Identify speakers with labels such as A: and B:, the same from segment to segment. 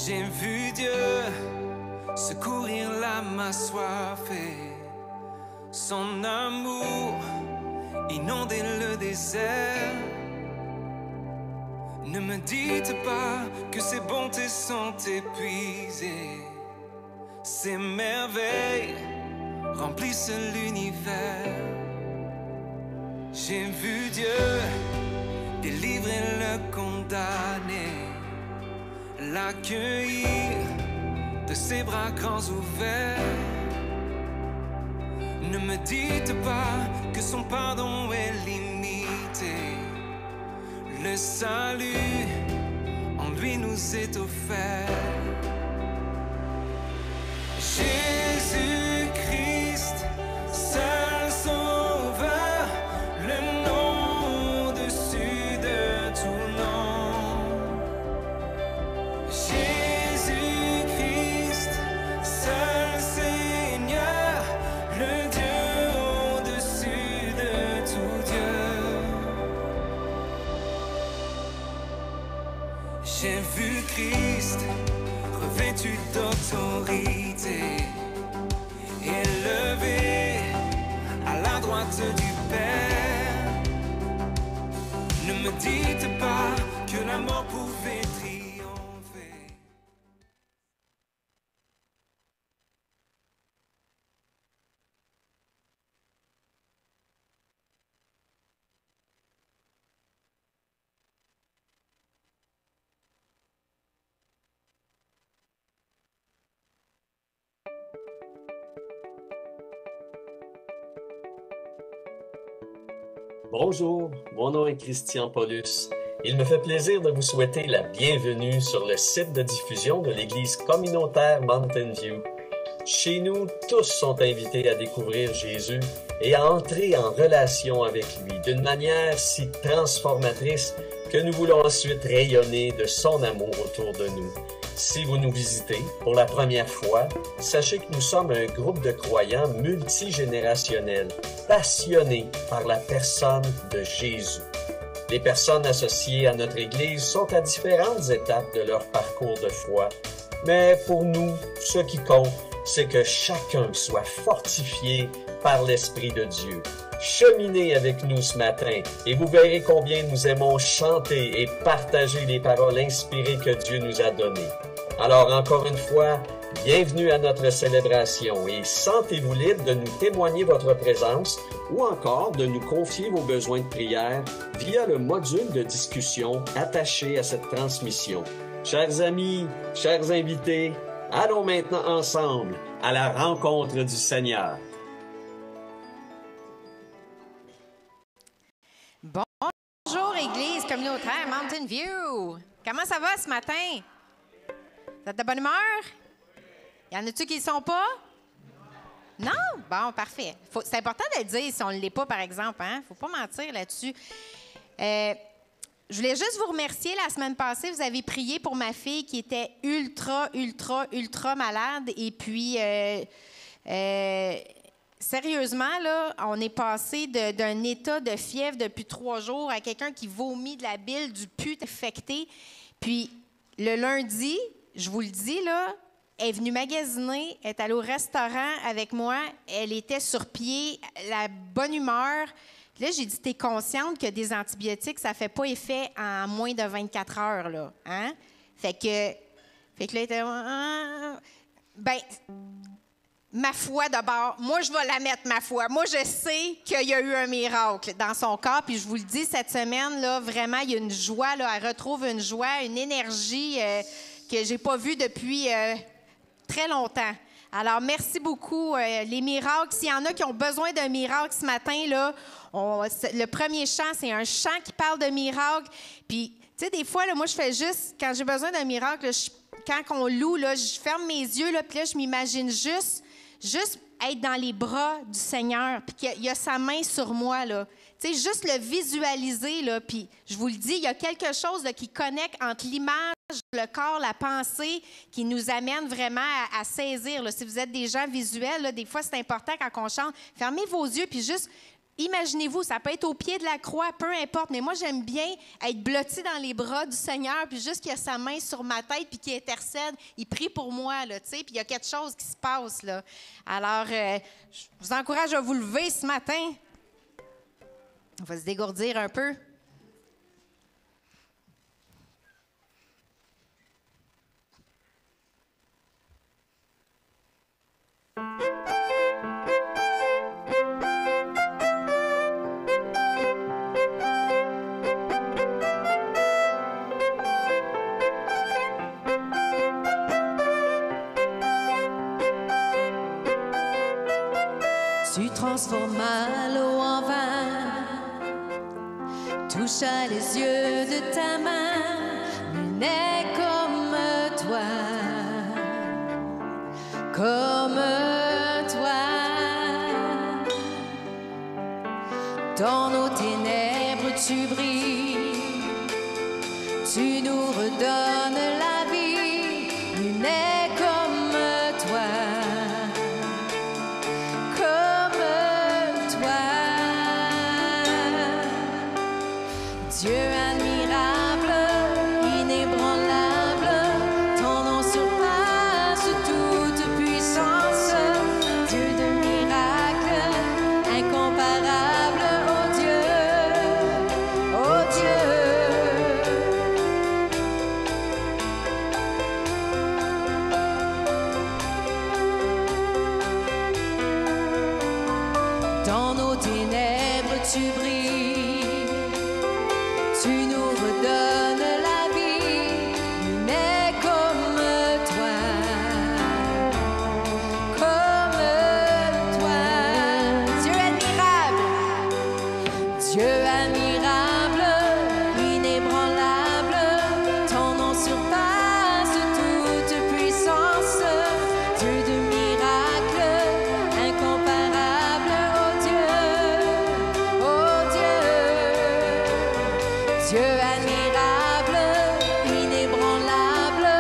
A: J'ai vu Dieu secourir l'âme assoiffée, son amour inonder le désert. Ne me dites pas que ses bontés sont épuisées, ses merveilles remplissent l'univers. J'ai vu Dieu délivrer le condamné, l'accueillir de ses bras grands ouverts. Ne me dites pas que son pardon est limité. Le salut en lui nous est offert. Jésus-Christ, seul sauveur, le nom au-dessus de tout nom. Jésus-Christ, seul Seigneur, le Dieu au-dessus de tout Dieu. J'ai vu Christ revêtu d'autorité, élevé à la droite du Père. Ne me dites pas que la mort pouvait triompher.
B: Bonjour, mon nom est Christian Paulus. Il me fait plaisir de vous souhaiter la bienvenue sur le site de diffusion de l'Église communautaire Mountain View. Chez nous, tous sont invités à découvrir Jésus et à entrer en relation avec lui d'une manière si transformatrice que nous voulons ensuite rayonner de son amour autour de nous. Si vous nous visitez pour la première fois, sachez que nous sommes un groupe de croyants multigénérationnels, passionnés par la personne de Jésus. Les personnes associées à notre Église sont à différentes étapes de leur parcours de foi, mais pour nous, ce qui compte, c'est que chacun soit fortifié par l'Esprit de Dieu. Cheminez avec nous ce matin et vous verrez combien nous aimons chanter et partager les paroles inspirées que Dieu nous a données. Alors encore une fois, bienvenue à notre célébration et sentez-vous libre de nous témoigner votre présence ou encore de nous confier vos besoins de prière via le module de discussion attaché à cette transmission. Chers amis, chers invités, allons maintenant ensemble à la rencontre du Seigneur.
C: Bonjour Église communautaire Mountain View. Comment ça va ce matin? Vous êtes de bonne humeur? Y en a-tu qui ne le sont pas? Non? Bon, parfait. C'est important de le dire si on ne l'est pas, par exemple. Il ne faut pas mentir là-dessus. Je voulais juste vous remercier. La semaine passée, vous avez prié pour ma fille qui était ultra malade. Et puis, sérieusement, là, on est passé d'un état de fièvre depuis 3 jours à quelqu'un qui vomit de la bile, du pus infecté. Puis, le lundi, je vous le dis, là, elle est venue magasiner, elle est allée au restaurant avec moi, elle était sur pied, la bonne humeur. Là, j'ai dit, t'es consciente que des antibiotiques, ça ne fait pas effet en moins de 24 heures, là, hein? Fait que là, elle était... Ben, ma foi d'abord. Moi, je vais la mettre, ma foi. Moi, je sais qu'il y a eu un miracle dans son corps. Puis je vous le dis, cette semaine, là, vraiment, il y a une joie. Là, elle retrouve une joie, une énergie que j'ai pas vue depuis très longtemps. Alors, merci beaucoup. Les miracles, s'il y en a qui ont besoin d'un miracle ce matin, là, le premier chant, c'est un chant qui parle de miracle. Puis, tu sais, des fois, là, moi, je fais juste, quand j'ai besoin d'un miracle, là, quand on loue, là, je ferme mes yeux, là, puis là, je m'imagine juste être dans les bras du Seigneur, puis qu'il y a sa main sur moi, là. Tu sais, juste le visualiser, là, puis je vous le dis, il y a quelque chose là, qui connecte entre l'image, le corps, la pensée, qui nous amène vraiment à saisir. Là. Si vous êtes des gens visuels, là, des fois, c'est important quand on chante, fermez vos yeux, puis juste imaginez-vous, ça peut être au pied de la croix, peu importe, mais moi, j'aime bien être blotti dans les bras du Seigneur, puis juste qu'il y a sa main sur ma tête, puis qu'il intercède, il prie pour moi, là, tu sais, puis il y a quelque chose qui se passe, là. Alors, je vous encourage à vous lever ce matin. On va se dégourdir un peu.
D: Tu transformas l'eau en vin, toucha les yeux de ta main, nul n'est comme toi, comme toi. Dans nos ténèbres tu brilles, tu nous redonnes la vie, nul n'est comme toi. Dieu admirable, inébranlable, ton nom surpasse toute puissance. Dieu de miracles, incomparable, oh Dieu, oh Dieu. Dans nos ténèbres tu brilles, tu nous redonnes la vie, nul n'est comme toi, comme toi. Dieu admirable, Dieu admirable, inébranlable, ton nom surpasse toute puissance. Dieu de miracles, incomparable, oh Dieu, oh Dieu. Dieu admirable, inébranlable,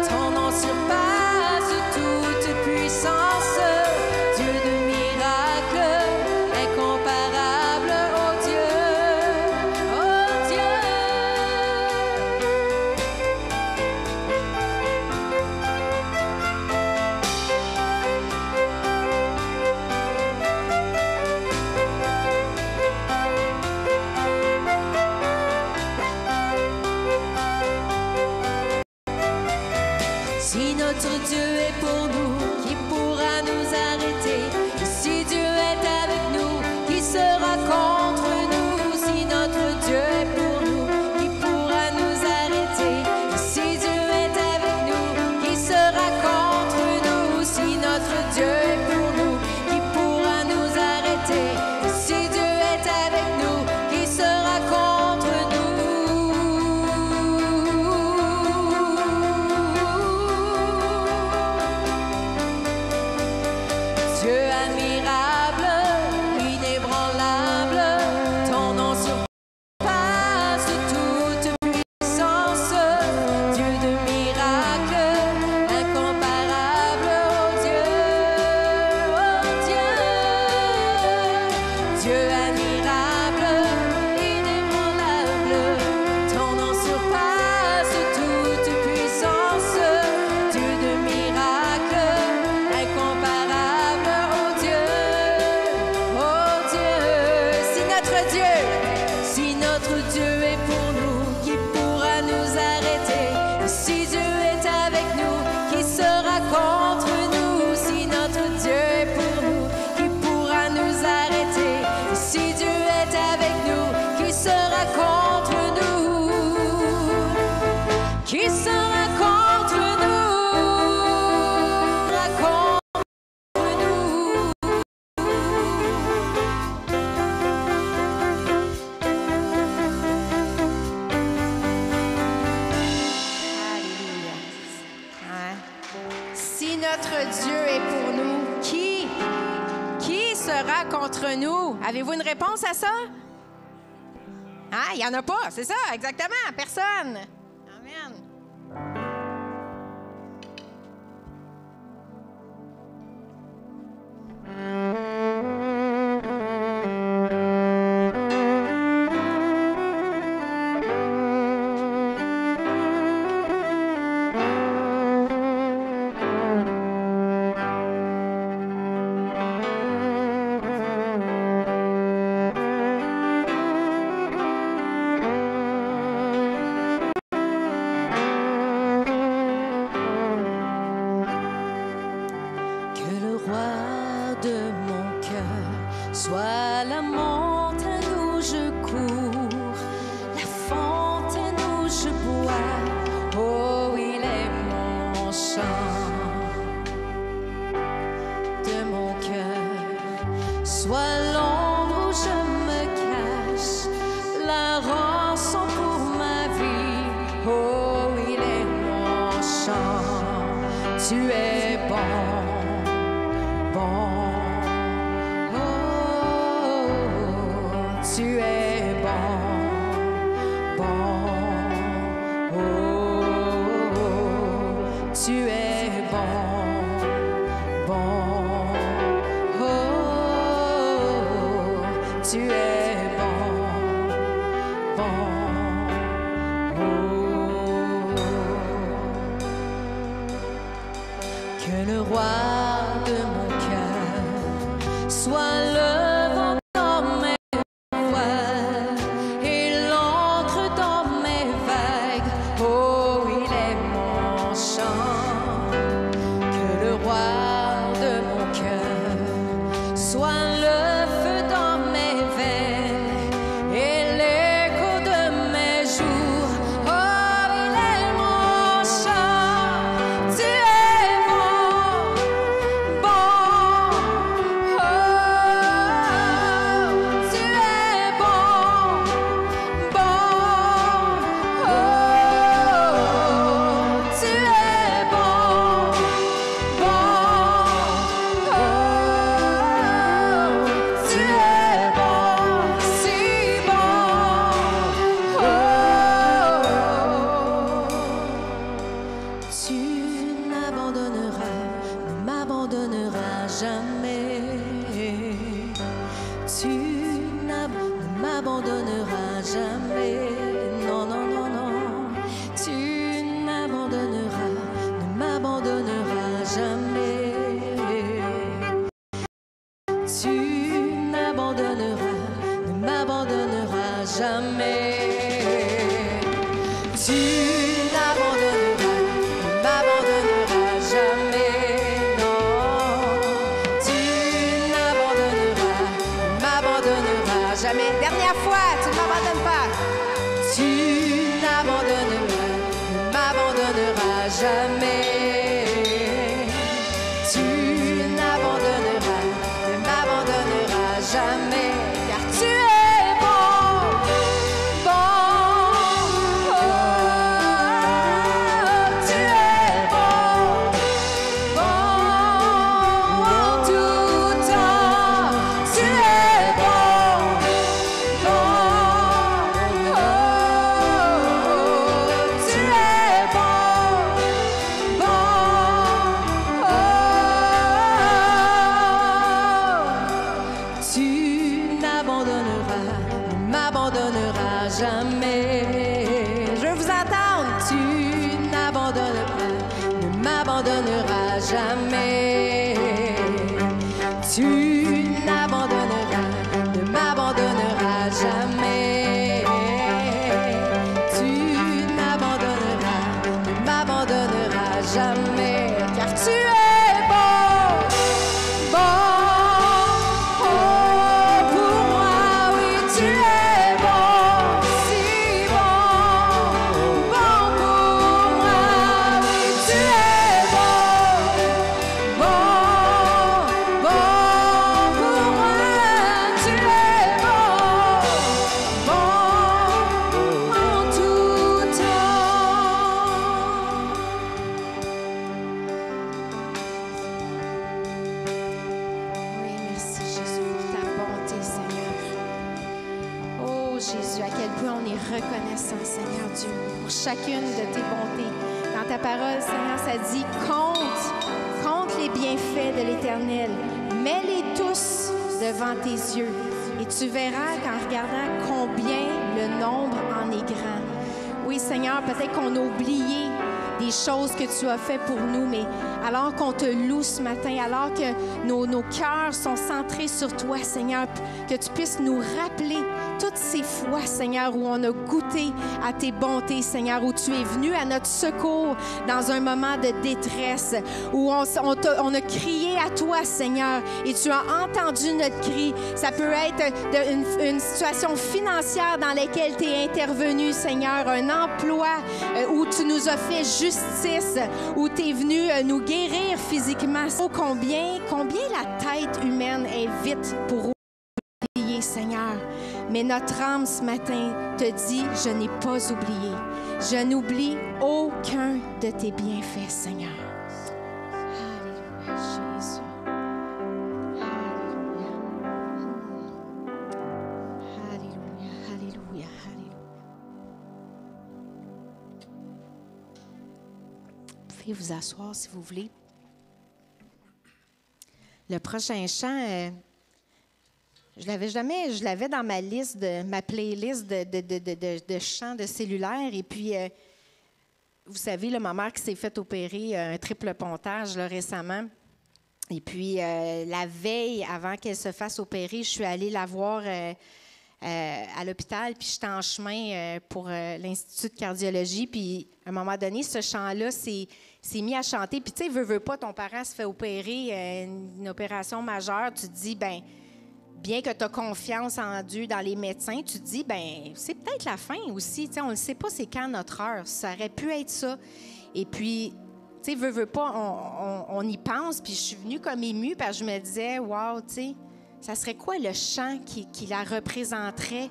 D: ton nom surpasse toute puissance. Dieu de miracles, incomparable, oh Dieu, oh Dieu. Si notre Dieu est pour nous, qui pourra nous arrêter? Et si Dieu est avec nous, qui sera contre nous? Si notre Dieu est pour nous, qui pourra nous arrêter? Et si Dieu est avec nous, qui sera contre nous? Si notre Dieu est pour nous, qui pourra nous arrêter? Et si Dieu est avec nous, qui sera contre nous? Dieu admirable, inébranlable, ton nom surpasse toute puissance. Dieu de miracles, incomparable, oh Dieu, oh Dieu. Dieu admirable, inébranlable, ton nom surpasse toute puissance. Dieu de miracles, incomparable, oh Dieu, oh Dieu. Si notre Dieu est pour nous, qui pourra nous arrêter? Et si Dieu est avec nous, qui sera contre nous? Si notre Dieu
C: notre Dieu est pour nous, qui sera contre nous? Avez-vous une réponse à ça? Ah, il n'y en a pas, c'est ça, exactement, personne. Amen.
D: Sois la montagne où je cours, la fontaine où je bois, oh il est mon chant de mon cœur. Sois l'ombre où je me cache, la rançon pour ma vie, oh il est mon chant. Tu es bon, bon. Tu es bon, bon, oh, tu es bon, bon, oh, tu es bon, bon, oh. Que le roi de mon cœur soit le vent dans mes si
C: quel point on est reconnaissant, Seigneur Dieu, pour chacune de tes bontés. Dans ta parole, Seigneur, ça dit « Compte les bienfaits de l'Éternel, mets-les tous devant tes yeux, et tu verras qu'en regardant combien le nombre en est grand. » Oui, Seigneur, peut-être qu'on a oublié des choses que tu as fait pour nous, mais alors qu'on te loue ce matin, alors que nos cœurs sont centrés sur toi, Seigneur, que tu puisses nous rappeler toutes ces fois, Seigneur, où on a goûté à tes bontés, Seigneur, où tu es venu à notre secours dans un moment de détresse, où on a crié à toi, Seigneur, et tu as entendu notre cri. Ça peut être une situation financière dans laquelle tu es intervenu, Seigneur, un emploi où tu nous as fait justice, où tu es venu nous guérir physiquement. Oh, combien la tête humaine est vite pour oublier, Seigneur. Mais notre âme ce matin te dit, je n'ai pas oublié. Je n'oublie aucun de tes bienfaits, Seigneur. Alléluia, Jésus. Alléluia. Alléluia, alléluia, alléluia. Vous pouvez vous asseoir si vous voulez. Le prochain chant, je l'avais dans ma liste, ma playlist de chants de cellulaire. Et puis, vous savez, là, ma mère qui s'est fait opérer un triple pontage là, récemment. Et puis, la veille, avant qu'elle se fasse opérer, je suis allée la voir à l'hôpital. Puis, j'étais en chemin pour l'Institut de cardiologie. Puis, à un moment donné, ce chant-là s'est mis à chanter. Puis, tu sais, veux pas, ton parent se fait opérer, une opération majeure. Tu te dis, bien que tu as confiance en Dieu, dans les médecins, tu te dis, c'est peut-être la fin aussi. Tu sais, on ne sait pas c'est quand notre heure. Ça aurait pu être ça. Et puis, tu sais, veux pas, on y pense. Puis, je suis venue comme émue parce que je me disais, wow, tu sais, ça serait quoi le chant qui la représenterait?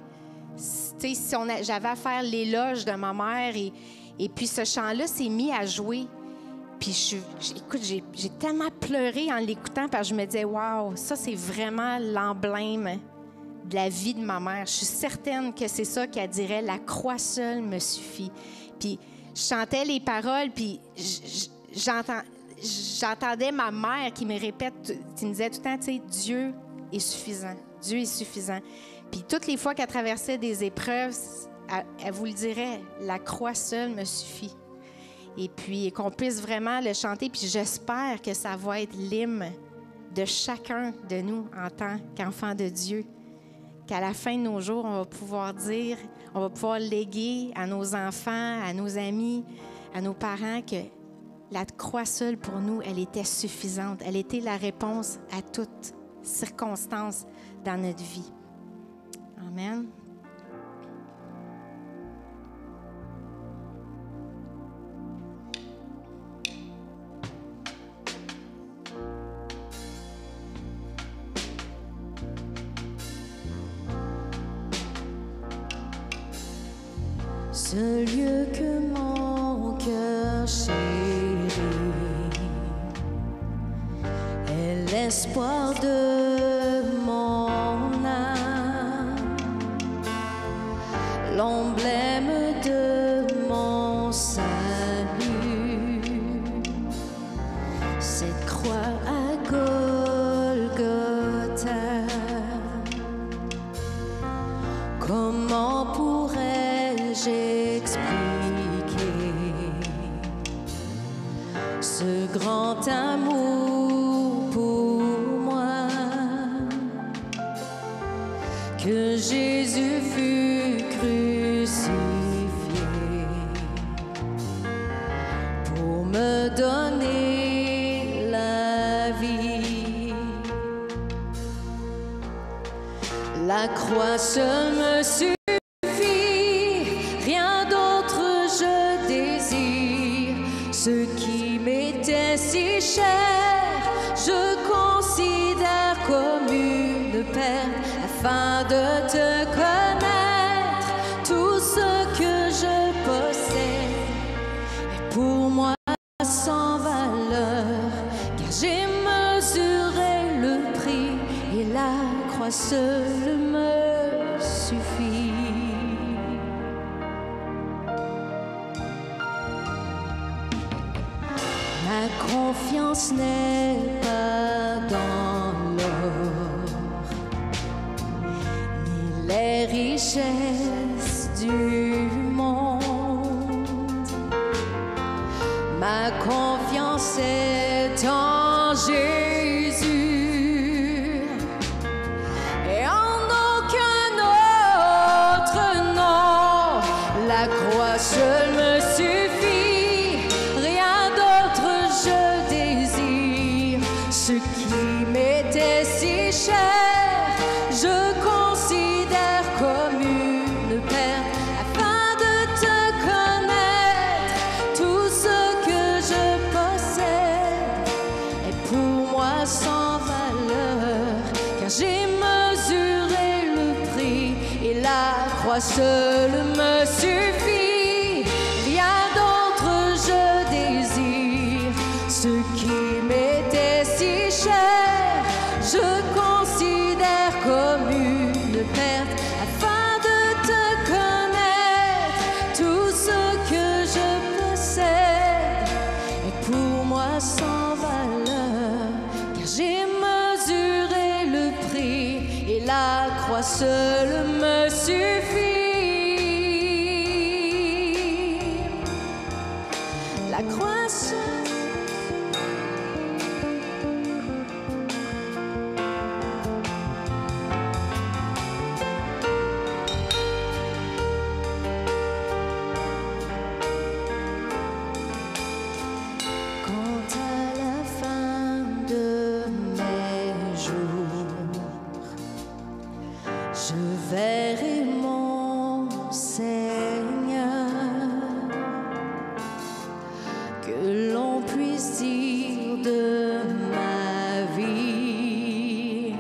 C: Tu sais, si j'avais à faire l'éloge de ma mère et puis ce chant-là s'est mis à jouer. Puis, écoute, j'ai tellement pleuré en l'écoutant parce que je me disais, wow, ça, c'est vraiment l'emblème de la vie de ma mère. Je suis certaine que c'est ça qu'elle dirait, la croix seule me suffit. Puis, je chantais les paroles, puis j'entendais ma mère qui me répète, qui me disait tout le temps, tu sais, Dieu est suffisant. Dieu est suffisant. Puis, toutes les fois qu'elle traversait des épreuves, elle vous le dirait, la croix seule me suffit. Et puis, qu'on puisse vraiment le chanter. Puis j'espère que ça va être l'hymne de chacun de nous en tant qu'enfants de Dieu. Qu'à la fin de nos jours, on va pouvoir dire, on va pouvoir léguer à nos enfants, à nos amis, à nos parents que la croix seule pour nous, elle était suffisante. Elle était la réponse à toutes circonstances dans notre vie. Amen.
D: Ce lieu que mon cœur chérit est l'espoir de mon âme, l'emblème de mon salut, cette croix à Golgotha. Comment pourrais-je expliquer ce grand amour pour moi, que Jésus fut crucifié pour me donner la vie. La croix seule me suffit. Ce qui m'était si cher, je considère comme une perte afin de te connaître. Tout ce que je possède est pour moi sans valeur, car j'ai mesuré le prix et la croix seule me suffit. confiance n'est pas dans l'or, ni les richesses du monde. Ma confiance est en Jésus et en aucun autre nom. La croix seule me suffit, rien d'autre je désire. Ce qui m'était si cher, je considère comme une perte afin de te connaître. Tout ce que je possède est pour moi sans valeur, car j'ai mesuré le prix et la croix seule me suffit. Rien d'autre je désire. Ce qui m'était si cher, je considère comme une perte afin de te connaître. Tout ce que je possède est pour moi sans valeur, car j'ai mesuré le prix et la croix seule me suffit. La croix seule. Quand à la fin de mes jours, je verrai mon Seigneur, que l'on puisse dire de ma vie,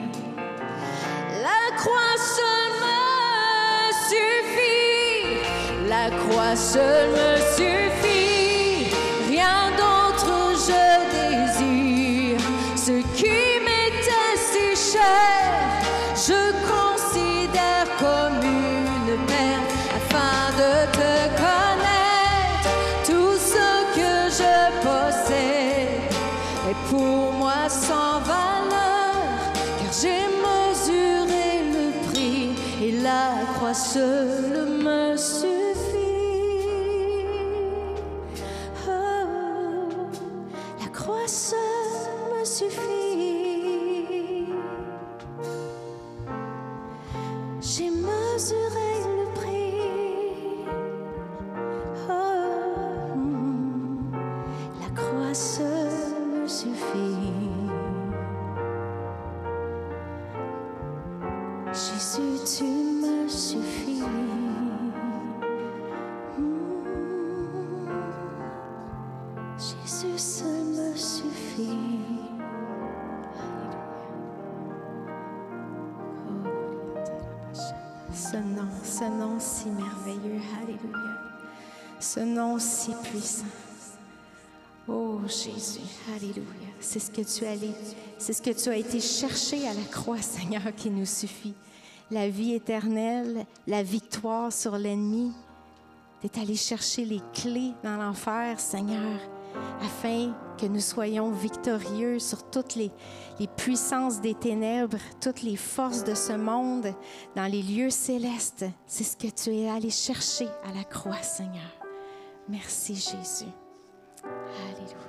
D: la croix seule me suffit. La croix seule me suffit. Rien d'autre je désire. Ce qui m'était si cher, je considère comme une perte afin de te connaître. Tout ce que je possède est pour moi sans valeur, car j'ai mesuré le prix et la croix seule me suffit. Oh, la croix seule me suffit. J'ai mesuré le prix. Oh, la croix seule me suffit. Jésus, tu me suffis. Jésus seul me suffit. Ce nom si merveilleux, alléluia. Ce nom si puissant. Oh Jésus, alléluia. C'est ce que tu as été chercher à la croix, Seigneur, qui nous suffit. La vie éternelle, la victoire sur l'ennemi. Tu es allé chercher les clés dans l'enfer, Seigneur, afin que nous soyons victorieux sur toutes les puissances des ténèbres, toutes les forces de ce monde dans les lieux célestes. C'est ce que tu es allé chercher à la croix, Seigneur. Merci, Jésus. Alléluia.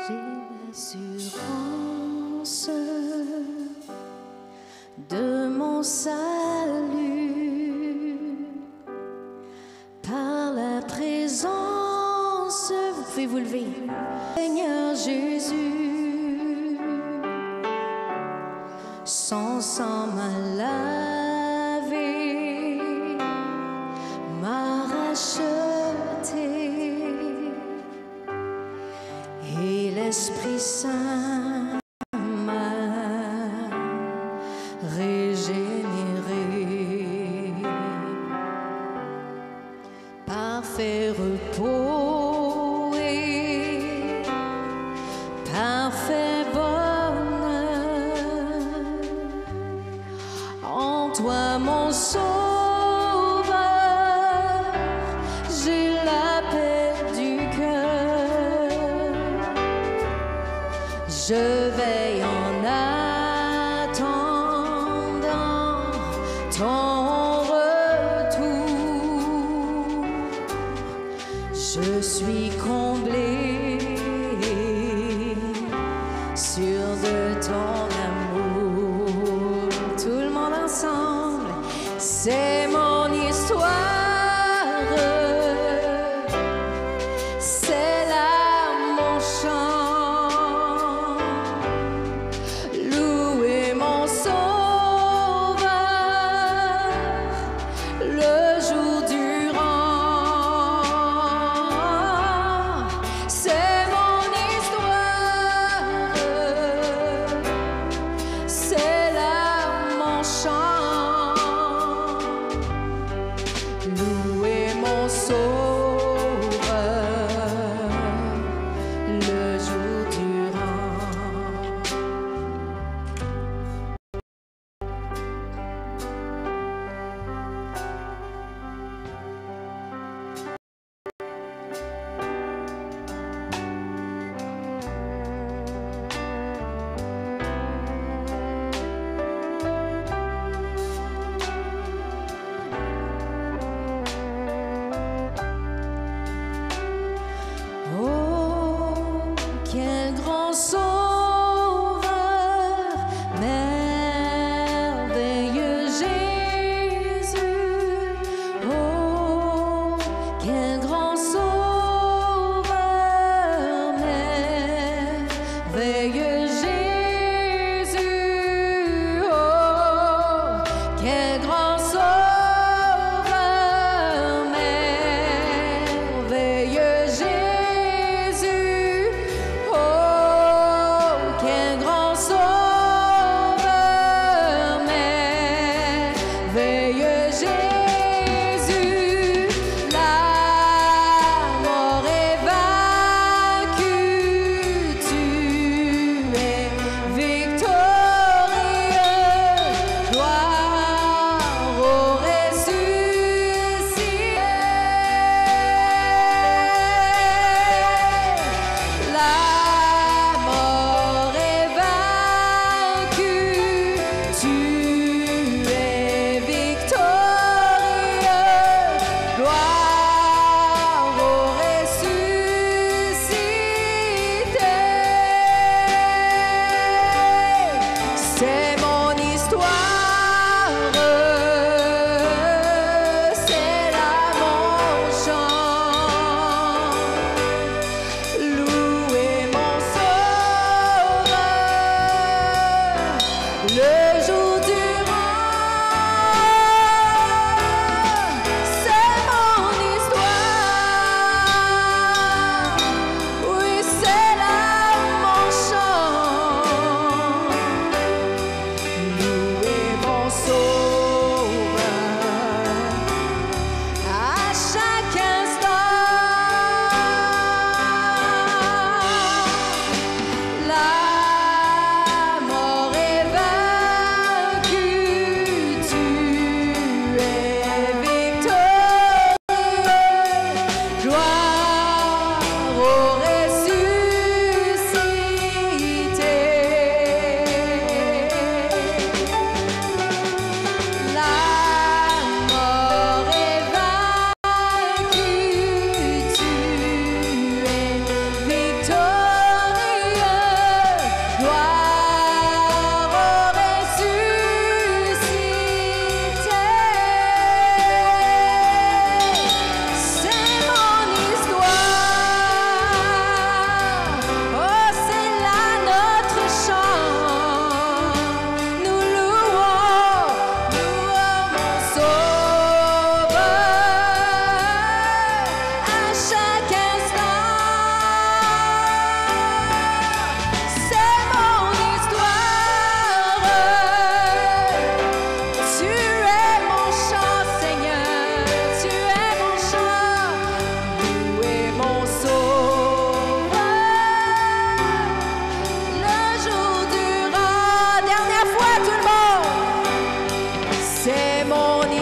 D: J'ai l'assurance de mon salut par la présence. Vous pouvez vous lever. Seigneur Jésus, son sang m'a lavé, m'a racheté. Et l'Esprit Saint m'a régénéré. Parfait repos sauveur, j'ai la paix du cœur. Je veille en attendant ton retour. Je suis comblée, sûre de ton amour. Tout le monde ensemble, c'est mon histoire, c'est là mon chant. Louer mon sauveur le jour durant. C'est mon histoire, c'est là mon chant.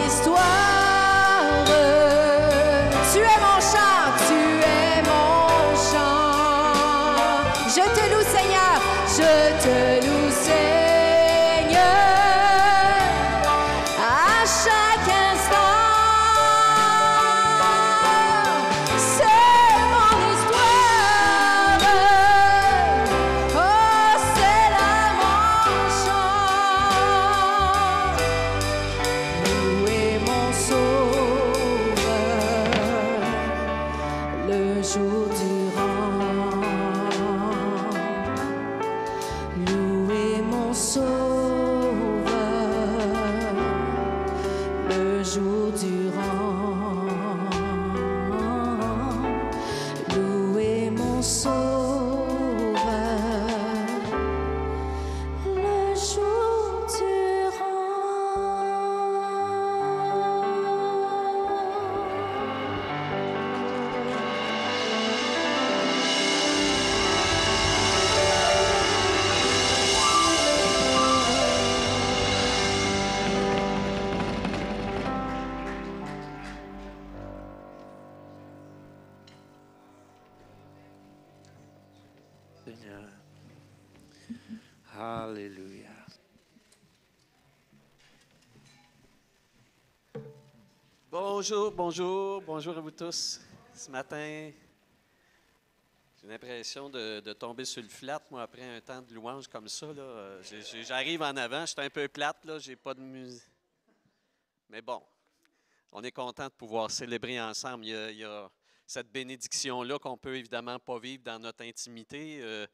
D: histoire. Tu es mon chant, tu es mon chant. Je te loue, Seigneur, je te loue, Seigneur, à chaque instant. C'est mon histoire. Oh, c'est là mon chant. Louez mon sauveur le jour durant. Louez mon sauveur le jour durant. Louez mon sauveur le jour durant.
E: Seigneur. Alléluia. Bonjour, bonjour, bonjour à vous tous. Ce matin, j'ai l'impression de tomber sur le flat, moi, après un temps de louange comme ça. Là. J'arrive en avant, je suis un peu plate, là, j'ai pas de musique. Mais bon, on est content de pouvoir célébrer ensemble. Il y a cette bénédiction-là qu'on peut évidemment pas vivre dans notre intimité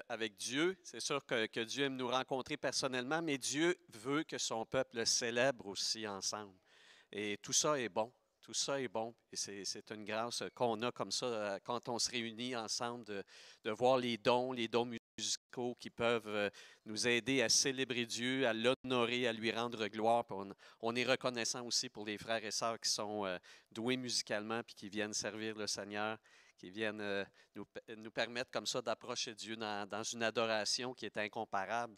E: avec Dieu. C'est sûr que Dieu aime nous rencontrer personnellement, mais Dieu veut que son peuple le célèbre aussi ensemble. Et tout ça est bon. Tout ça est bon. Et c'est une grâce qu'on a comme ça quand on se réunit ensemble, de voir les dons musicaux qui peuvent nous aider à célébrer Dieu, à l'honorer, à lui rendre gloire. Puis on est reconnaissant aussi pour les frères et sœurs qui sont doués musicalement puis qui viennent servir le Seigneur, qui viennent nous permettre comme ça d'approcher Dieu dans une adoration qui est incomparable.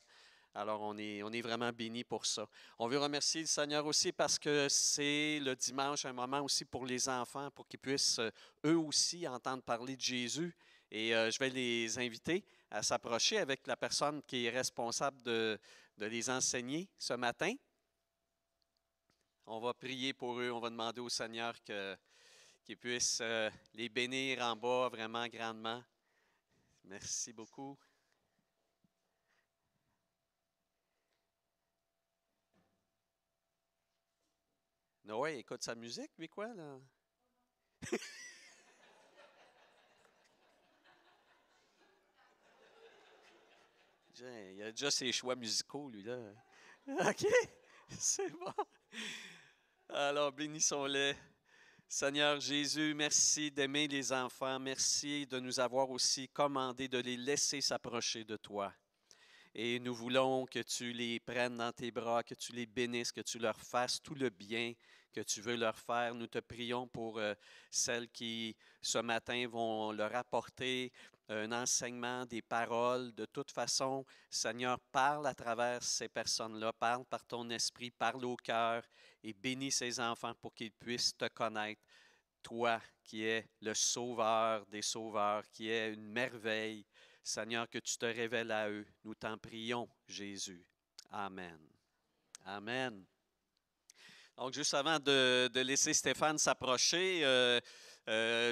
E: Alors, on est vraiment bénis pour ça. On veut remercier le Seigneur aussi parce que c'est le dimanche un moment aussi pour les enfants, pour qu'ils puissent eux aussi entendre parler de Jésus. Et je vais les inviter à s'approcher avec la personne qui est responsable de les enseigner ce matin. On va prier pour eux, on va demander au Seigneur qu'il puisse les bénir en bas vraiment grandement. Merci beaucoup. Noé, écoute sa musique, lui, quoi, là? Il a déjà ses choix musicaux, lui, là. OK, c'est bon. Alors, bénissons-les. Seigneur Jésus, merci d'aimer les enfants. Merci de nous avoir aussi commandé de les laisser s'approcher de toi. Et nous voulons que tu les prennes dans tes bras, que tu les bénisses, que tu leur fasses tout le bien que tu veux leur faire. Nous te prions pour celles qui, ce matin, vont leur apporter un enseignement, des paroles. De toute façon, Seigneur, parle à travers ces personnes-là, parle par ton esprit, parle au cœur et bénis ces enfants pour qu'ils puissent te connaître. Toi qui es le sauveur des sauveurs, qui es une merveille, Seigneur, que tu te révèles à eux. Nous t'en prions, Jésus. Amen. Amen. Donc, juste avant de laisser Stéphane s'approcher,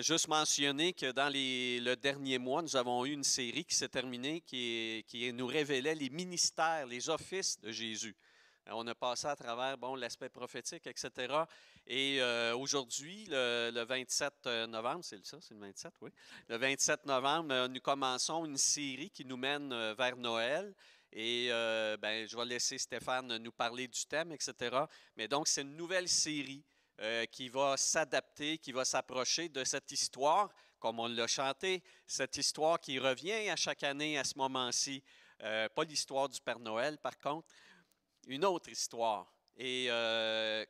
E: juste mentionner que dans le dernier mois, nous avons eu une série qui s'est terminée qui nous révélait les ministères, les offices de Jésus. On a passé à travers l'aspect prophétique, etc. Et aujourd'hui, le 27 novembre, c'est ça, c'est le 27, oui. Le 27 novembre, nous commençons une série qui nous mène vers Noël. Et je vais laisser Stéphane nous parler du thème, etc. Mais donc, c'est une nouvelle série qui va s'adapter, qui va s'approcher de cette histoire, comme on l'a chanté, cette histoire qui revient à chaque année à ce moment-ci. Pas l'histoire du Père Noël, par contre, une autre histoire. Et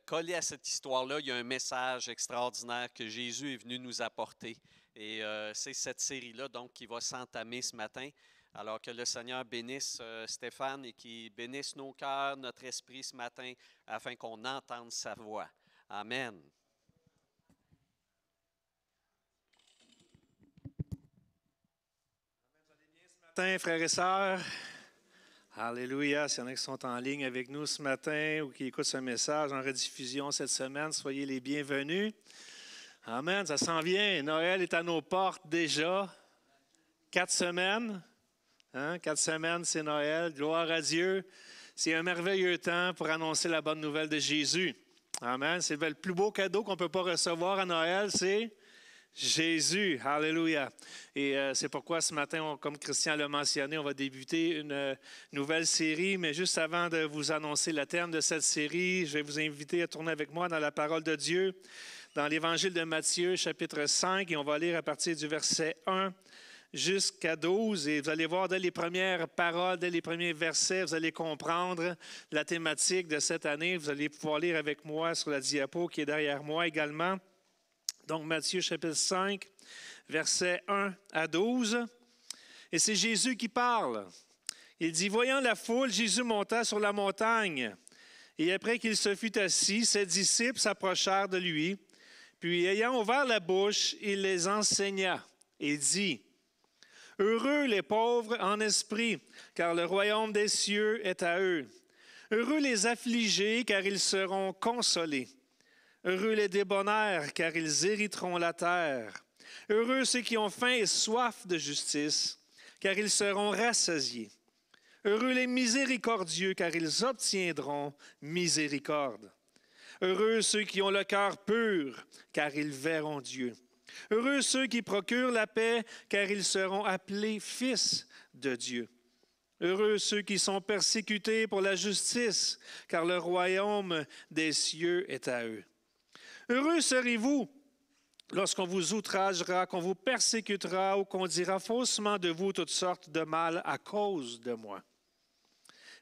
E: collé à cette histoire-là, il y a un message extraordinaire que Jésus est venu nous apporter. Et c'est cette série-là donc qui va s'entamer ce matin. Alors que le Seigneur bénisse Stéphane et qu'il bénisse nos cœurs, notre esprit ce matin, afin qu'on entende sa voix. Amen.
F: Matin, frères et sœurs. Alléluia. S'il y en a qui sont en ligne avec nous ce matin ou qui écoutent ce message en rediffusion cette semaine, soyez les bienvenus. Amen. Ça s'en vient. Noël est à nos portes déjà. 4 semaines. 4 semaines, c'est Noël. Gloire à Dieu. C'est un merveilleux temps pour annoncer la bonne nouvelle de Jésus. Amen. C'est le plus beau cadeau qu'on ne peut pas recevoir à Noël, c'est Jésus. Alléluia. Et c'est pourquoi ce matin, comme Christian l'a mentionné, on va débuter une nouvelle série. Mais juste avant de vous annoncer le thème de cette série, je vais vous inviter à tourner avec moi dans la parole de Dieu, dans l'Évangile de Matthieu, chapitre 5, et on va lire à partir du verset 1 jusqu'à 12. Et vous allez voir dès les premières paroles, dès les premiers versets, vous allez comprendre la thématique de cette année. Vous allez pouvoir lire avec moi sur la diapo qui est derrière moi également. Donc, Matthieu chapitre 5, versets 1 à 12. Et c'est Jésus qui parle. Il dit, « Voyant la foule, Jésus monta sur la montagne. Et après qu'il se fut assis, ses disciples s'approchèrent de lui. Puis, ayant ouvert la bouche, il les enseigna et dit, « Heureux les pauvres en esprit, car le royaume des cieux est à eux. Heureux les affligés, car ils seront consolés. Heureux les débonnaires, car ils hériteront la terre. Heureux ceux qui ont faim et soif de justice, car ils seront rassasiés. Heureux les miséricordieux, car ils obtiendront miséricorde. Heureux ceux qui ont le cœur pur, car ils verront Dieu. Heureux ceux qui procurent la paix, car ils seront appelés fils de Dieu. Heureux ceux qui sont persécutés pour la justice, car le royaume des cieux est à eux. Heureux serez-vous lorsqu'on vous outragera, qu'on vous persécutera ou qu'on dira faussement de vous toutes sortes de mal à cause de moi.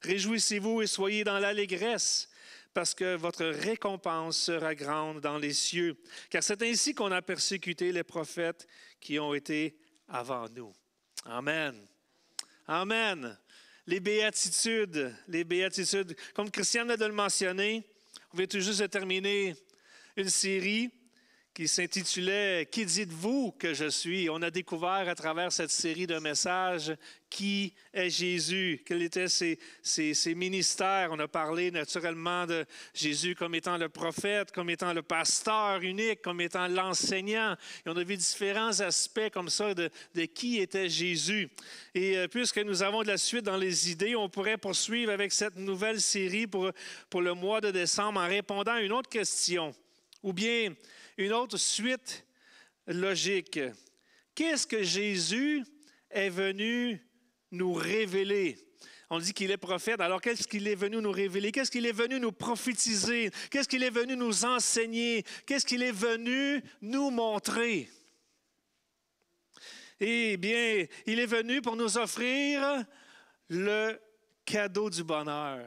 F: Réjouissez-vous et soyez dans l'allégresse, parce que votre récompense sera grande dans les cieux. Car c'est ainsi qu'on a persécuté les prophètes qui ont été avant nous. » Amen. Amen. Les béatitudes. Comme Christian vient de le mentionner, on vient tout juste de terminer une série qui s'intitulait « Qui dites-vous que je suis ?» On a découvert à travers cette série de messages qui est Jésus, quels étaient ses ministères. On a parlé naturellement de Jésus comme étant le prophète, comme étant le pasteur unique, comme étant l'enseignant. Et on a vu différents aspects comme ça de qui était Jésus. Et puisque nous avons de la suite dans les idées, on pourrait poursuivre avec cette nouvelle série pour le mois de décembre en répondant à une autre question. Ou bien une autre suite logique. Qu'est-ce que Jésus est venu nous révéler? On dit qu'il est prophète, alors qu'est-ce qu'il est venu nous révéler? Qu'est-ce qu'il est venu nous prophétiser? Qu'est-ce qu'il est venu nous enseigner? Qu'est-ce qu'il est venu nous montrer? Eh bien, il est venu pour nous offrir le cadeau du bonheur.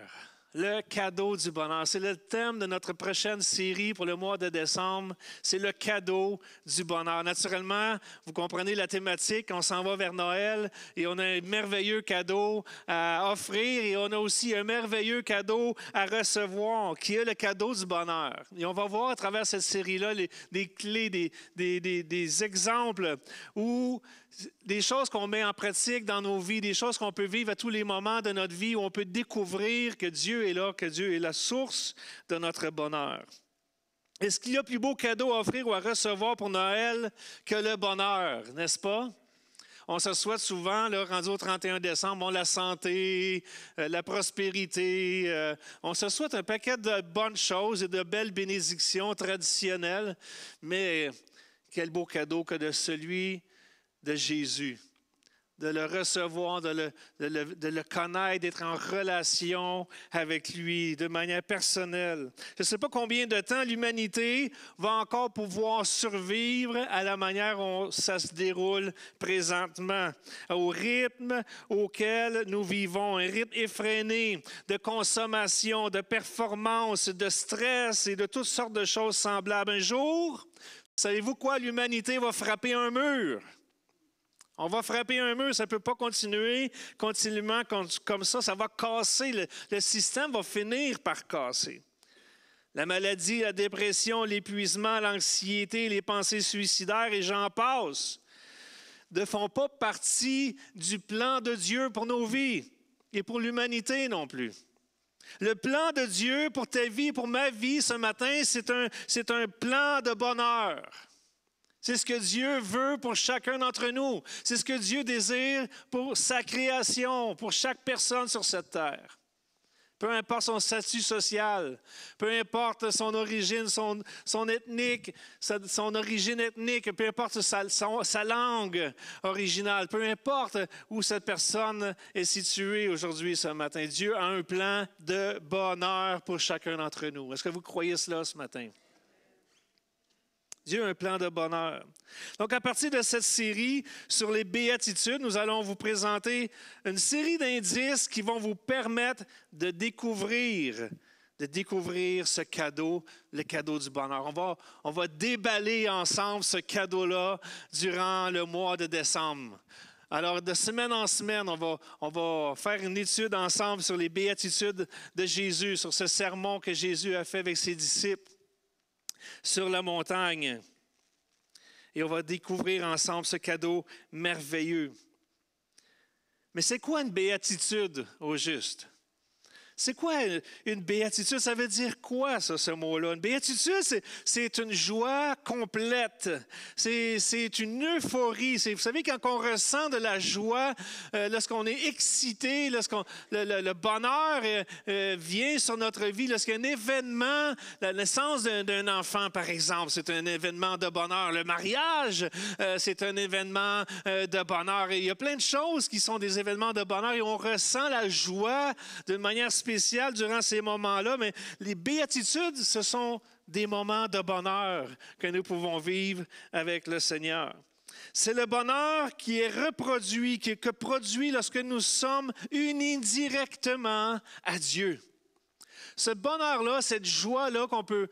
F: Le cadeau du bonheur. C'est le thème de notre prochaine série pour le mois de décembre. C'est le cadeau du bonheur. Naturellement, vous comprenez la thématique. On s'en va vers Noël et on a un merveilleux cadeau à offrir et on a aussi un merveilleux cadeau à recevoir qui est le cadeau du bonheur. Et on va voir à travers cette série-là des clés, des exemples où des choses qu'on met en pratique dans nos vies, des choses qu'on peut vivre à tous les moments de notre vie où on peut découvrir que Dieu est là, que Dieu est la source de notre bonheur. Est-ce qu'il y a plus beau cadeau à offrir ou à recevoir pour Noël que le bonheur, n'est-ce pas? On se souhaite souvent, là, rendu au 31 décembre, la santé, la prospérité. On se souhaite un paquet de bonnes choses et de belles bénédictions traditionnelles, mais quel beau cadeau que de celui de Jésus, de le recevoir, de le connaître, d'être en relation avec lui de manière personnelle. Je ne sais pas combien de temps l'humanité va encore pouvoir survivre à la manière dont ça se déroule présentement, au rythme auquel nous vivons, un rythme effréné de consommation, de performance, de stress et de toutes sortes de choses semblables. Un jour, savez-vous quoi? L'humanité va frapper un mur. On va frapper un mur, ça ne peut pas continuer continuellement comme ça. Ça va casser. Le système va finir par casser. La maladie, la dépression, l'épuisement, l'anxiété, les pensées suicidaires et j'en passe ne font pas partie du plan de Dieu pour nos vies et pour l'humanité non plus. Le plan de Dieu pour ta vie, pour ma vie ce matin, c'est un plan de bonheur. C'est ce que Dieu veut pour chacun d'entre nous. C'est ce que Dieu désire pour sa création, pour chaque personne sur cette terre. Peu importe son statut social, peu importe son origine, son ethnique, son origine ethnique, peu importe sa langue originale, peu importe où cette personne est située aujourd'hui, ce matin, Dieu a un plan de bonheur pour chacun d'entre nous. Est-ce que vous croyez cela ce matin? Dieu a un plan de bonheur. Donc, à partir de cette série sur les béatitudes, nous allons vous présenter une série d'indices qui vont vous permettre de découvrir ce cadeau, le cadeau du bonheur. On va déballer ensemble ce cadeau-là durant le mois de décembre. Alors, de semaine en semaine, on va faire une étude ensemble sur les béatitudes de Jésus, sur ce sermon que Jésus a fait avec ses disciples sur la montagne. Et on va découvrir ensemble ce cadeau merveilleux. Mais c'est quoi une béatitude au juste? C'est quoi une béatitude? Ça veut dire quoi, ça, ce mot-là? Une béatitude, c'est une joie complète. C'est une euphorie. Vous savez, quand on ressent de la joie, lorsqu'on est excité, le bonheur vient sur notre vie, lorsqu'il y a un événement, la naissance d'un enfant, par exemple, c'est un événement de bonheur. Le mariage, c'est un événement de bonheur. Et il y a plein de choses qui sont des événements de bonheur et on ressent la joie d'une manière spéciale durant ces moments-là, mais les béatitudes, ce sont des moments de bonheur que nous pouvons vivre avec le Seigneur. C'est le bonheur qui est reproduit, que produit lorsque nous sommes unis directement à Dieu. Ce bonheur-là, cette joie-là qu'on peut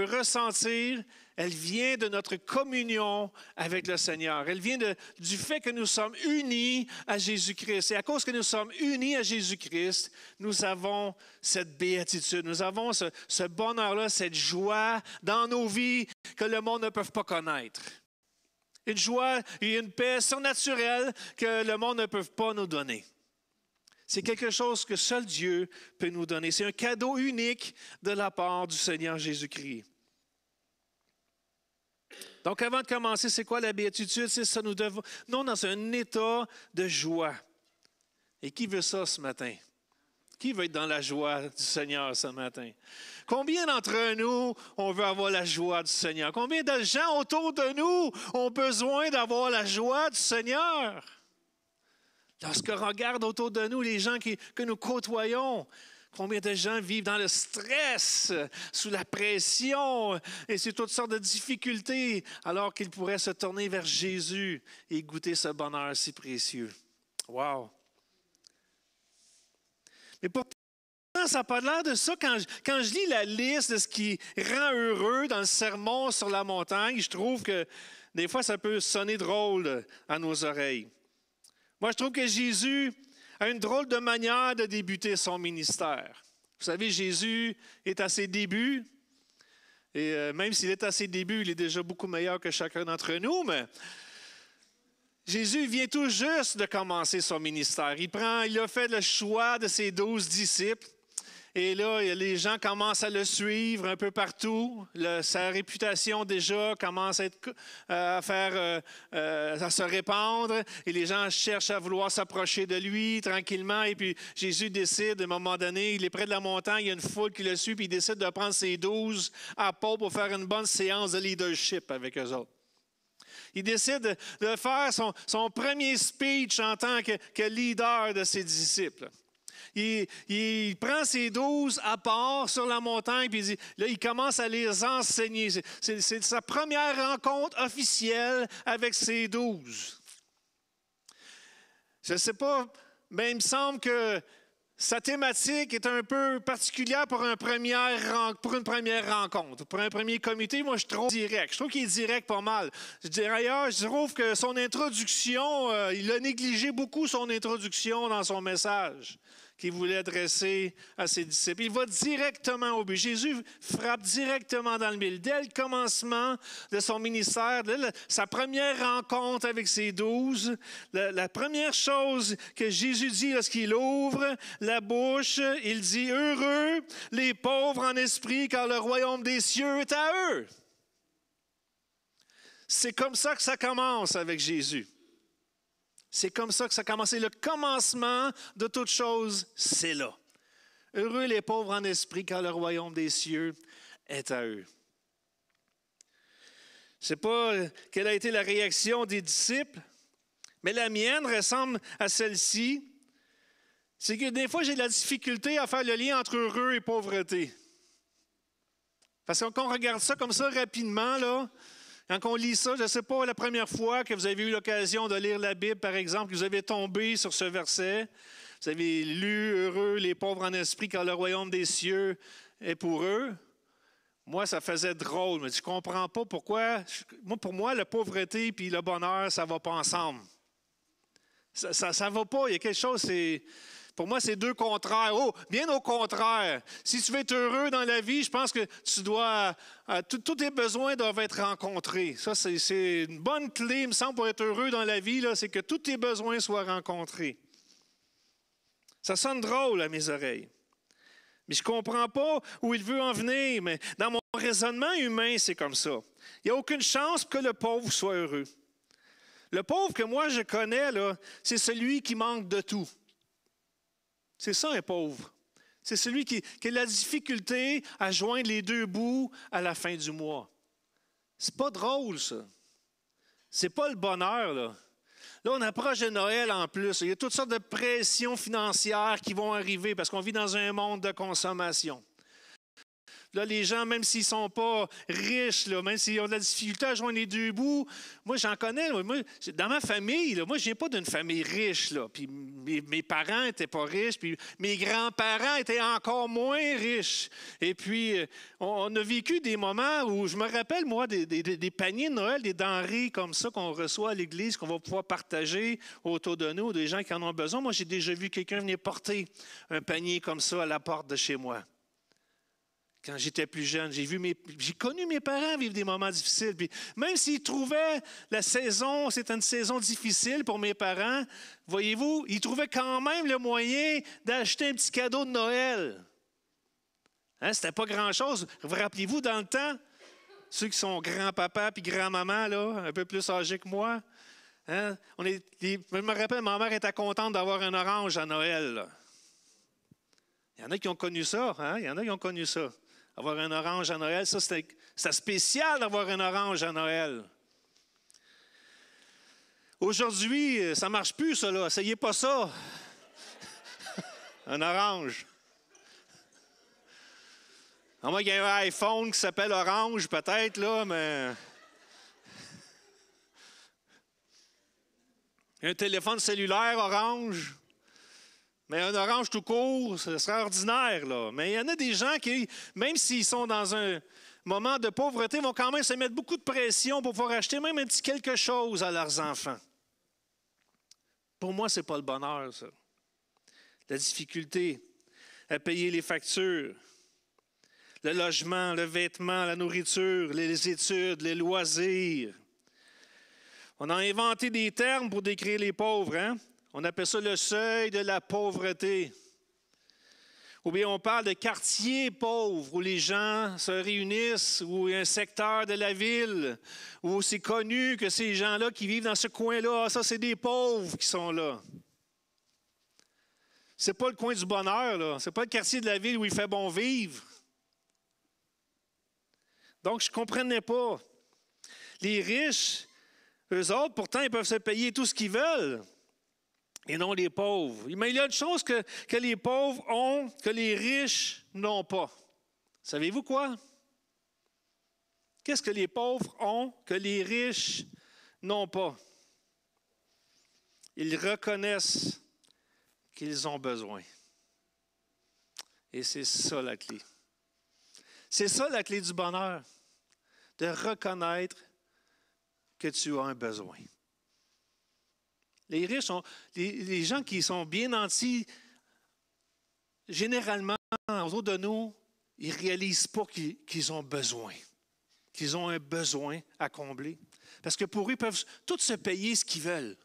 F: ressentir, elle vient de notre communion avec le Seigneur. Elle vient du fait que nous sommes unis à Jésus-Christ. Et à cause que nous sommes unis à Jésus-Christ, nous avons cette béatitude, nous avons ce bonheur-là, cette joie dans nos vies que le monde ne peut pas connaître. Une joie et une paix surnaturelle que le monde ne peut pas nous donner. C'est quelque chose que seul Dieu peut nous donner. C'est un cadeau unique de la part du Seigneur Jésus-Christ. Donc, avant de commencer, c'est quoi la béatitude? C'est ça, nous devons dans un état de joie. Et qui veut ça ce matin? Qui veut être dans la joie du Seigneur ce matin? Combien d'entre nous, on veut avoir la joie du Seigneur? Combien de gens autour de nous ont besoin d'avoir la joie du Seigneur? Lorsqu'on regarde autour de nous les gens que nous côtoyons, combien de gens vivent dans le stress, sous la pression et sur toutes sortes de difficultés, alors qu'ils pourraient se tourner vers Jésus et goûter ce bonheur si précieux. Wow! Mais pourtant, ça n'a pas l'air de ça. Quand je lis la liste de ce qui rend heureux dans le sermon sur la montagne, je trouve que des fois, ça peut sonner drôle à nos oreilles. Moi, je trouve que Jésus a une drôle de manière de débuter son ministère. Vous savez, Jésus est à ses débuts, et même s'il est à ses débuts, il est déjà beaucoup meilleur que chacun d'entre nous, mais Jésus vient tout juste de commencer son ministère. Il a fait le choix de ses 12 disciples. Et là, les gens commencent à le suivre un peu partout. Sa réputation déjà commence à se répandre. Et les gens cherchent à vouloir s'approcher de lui tranquillement. Et puis Jésus décide, à un moment donné, il est près de la montagne, il y a une foule qui le suit, puis il décide de prendre ses 12 apôtres pour faire une bonne séance de leadership avec eux autres. Il décide de faire son premier speech en tant que leader de ses disciples. Il prend ses 12 à part sur la montagne, puis là, il commence à les enseigner. C'est sa première rencontre officielle avec ses 12. Je ne sais pas, mais il me semble que sa thématique est un peu particulière pour une première rencontre, pour un premier comité. Moi, je trouve direct. Je trouve qu'il est direct pas mal. D'ailleurs, je trouve que son introduction, il a négligé beaucoup son introduction dans son message qu'il voulait adresser à ses disciples. Il va directement au but. Jésus frappe directement dans le mille. Dès le commencement de son ministère, sa première rencontre avec ses 12, la première chose que Jésus dit lorsqu'il ouvre la bouche, il dit « Heureux les pauvres en esprit, car le royaume des cieux est à eux. » C'est comme ça que ça commence avec Jésus. C'est comme ça que ça commence. Et le commencement de toute chose, c'est là. Heureux les pauvres en esprit, car le royaume des cieux est à eux. Je ne sais pas quelle a été la réaction des disciples, mais la mienne ressemble à celle-ci. C'est que des fois, j'ai de la difficulté à faire le lien entre heureux et pauvreté. Parce qu'on regarde ça comme ça rapidement, là. Quand on lit ça, je ne sais pas, la première fois que vous avez eu l'occasion de lire la Bible, par exemple, que vous avez tombé sur ce verset, vous avez lu « Heureux les pauvres en esprit, car le royaume des cieux est pour eux ». Moi, ça faisait drôle, mais je ne comprends pas pourquoi. Pour moi, la pauvreté et le bonheur, ça ne va pas ensemble. Ça ne va pas. Il y a quelque chose, pour moi, c'est deux contraires. Oh, bien au contraire. Si tu veux être heureux dans la vie, je pense que tu dois... tous tes besoins doivent être rencontrés. Ça, c'est une bonne clé, il me semble, pour être heureux dans la vie, là, c'est que tous tes besoins soient rencontrés. Ça sonne drôle à mes oreilles. Mais je ne comprends pas où il veut en venir. Mais dans mon raisonnement humain, c'est comme ça. Il n'y a aucune chance que le pauvre soit heureux. Le pauvre que moi je connais, là, c'est celui qui manque de tout. C'est ça, un pauvre. C'est celui qui a la difficulté à joindre les deux bouts à la fin du mois. C'est pas drôle, ça. C'est pas le bonheur, là. Là, on approche de Noël en plus. Il y a toutes sortes de pressions financières qui vont arriver parce qu'on vit dans un monde de consommation. Là, les gens, même s'ils ne sont pas riches, là, même s'ils ont de la difficulté à joindre les deux bouts, moi, j'en connais. Là, moi, dans ma famille, là, moi, je ne viens pas d'une famille riche. Là, puis mes parents n'étaient pas riches, puis mes grands-parents étaient encore moins riches. Et puis, on a vécu des moments où, je me rappelle, moi, des paniers de Noël, des denrées comme ça qu'on reçoit à l'église, qu'on va pouvoir partager autour de nous, des gens qui en ont besoin. Moi, j'ai déjà vu quelqu'un venir porter un panier comme ça à la porte de chez moi. Quand j'étais plus jeune, j'ai connu mes parents vivre des moments difficiles. Puis même s'ils trouvaient la saison, c'était une saison difficile pour mes parents, voyez-vous, ils trouvaient quand même le moyen d'acheter un petit cadeau de Noël. Hein, c'était pas grand-chose. Vous rappelez-vous, dans le temps, ceux qui sont grands-papa puis grand-maman, là, un peu plus âgés que moi, hein, je me rappelle, ma mère était contente d'avoir un orange à Noël. Là. Il y en a qui ont connu ça. Hein? Il y en a qui ont connu ça. Avoir un orange à Noël, ça, c'était spécial d'avoir un orange à Noël. Aujourd'hui, ça ne marche plus, ça, là. Essayez pas ça. Un orange. À moins qu'il y ait un iPhone qui s'appelle Orange, peut-être, là, mais... Un téléphone cellulaire Orange. Mais un orange tout court, ce serait ordinaire, là. Mais il y en a des gens qui, même s'ils sont dans un moment de pauvreté, vont quand même se mettre beaucoup de pression pour pouvoir acheter même un petit quelque chose à leurs enfants. Pour moi, ce n'est pas le bonheur, ça. La difficulté à payer les factures, le logement, le vêtement, la nourriture, les études, les loisirs. On a inventé des termes pour décrire les pauvres, hein? On appelle ça le seuil de la pauvreté. Ou bien on parle de quartiers pauvres où les gens se réunissent, ou un secteur de la ville où c'est connu que ces gens-là qui vivent dans ce coin-là, ça c'est des pauvres qui sont là. C'est pas le coin du bonheur, là. C'est pas le quartier de la ville où il fait bon vivre. Donc je ne comprenais pas. Les riches, eux autres, pourtant, ils peuvent se payer tout ce qu'ils veulent. Et non les pauvres. Mais il y a une chose que les pauvres ont, que les riches n'ont pas. Savez-vous quoi? Qu'est-ce que les pauvres ont, que les riches n'ont pas? Ils reconnaissent qu'ils ont besoin. Et c'est ça la clé. C'est ça la clé du bonheur, de reconnaître que tu as un besoin. Les riches, les gens qui sont bien nantis, généralement, autour de nous, ils ne réalisent pas qu'ils ont besoin, qu'ils ont un besoin à combler. Parce que pour eux, ils peuvent tous se payer ce qu'ils veulent.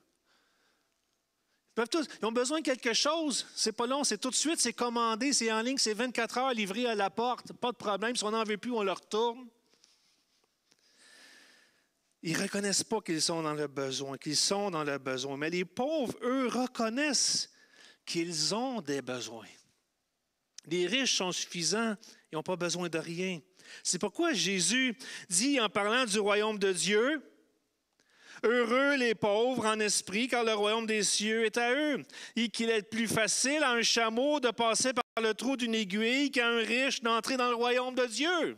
F: Ils ont besoin de quelque chose, c'est pas long, c'est tout de suite, c'est commandé, c'est en ligne, c'est 24 heures livré à la porte, pas de problème. Si on n'en veut plus, on le retourne. Ils ne reconnaissent pas qu'ils sont dans le besoin, qu'ils sont dans le besoin. Mais les pauvres, eux, reconnaissent qu'ils ont des besoins. Les riches sont suffisants, ils n'ont pas besoin de rien. C'est pourquoi Jésus dit, en parlant du royaume de Dieu, « Heureux les pauvres en esprit, car le royaume des cieux est à eux. Et qu'il est plus facile à un chameau de passer par le trou d'une aiguille qu'à un riche d'entrer dans le royaume de Dieu. »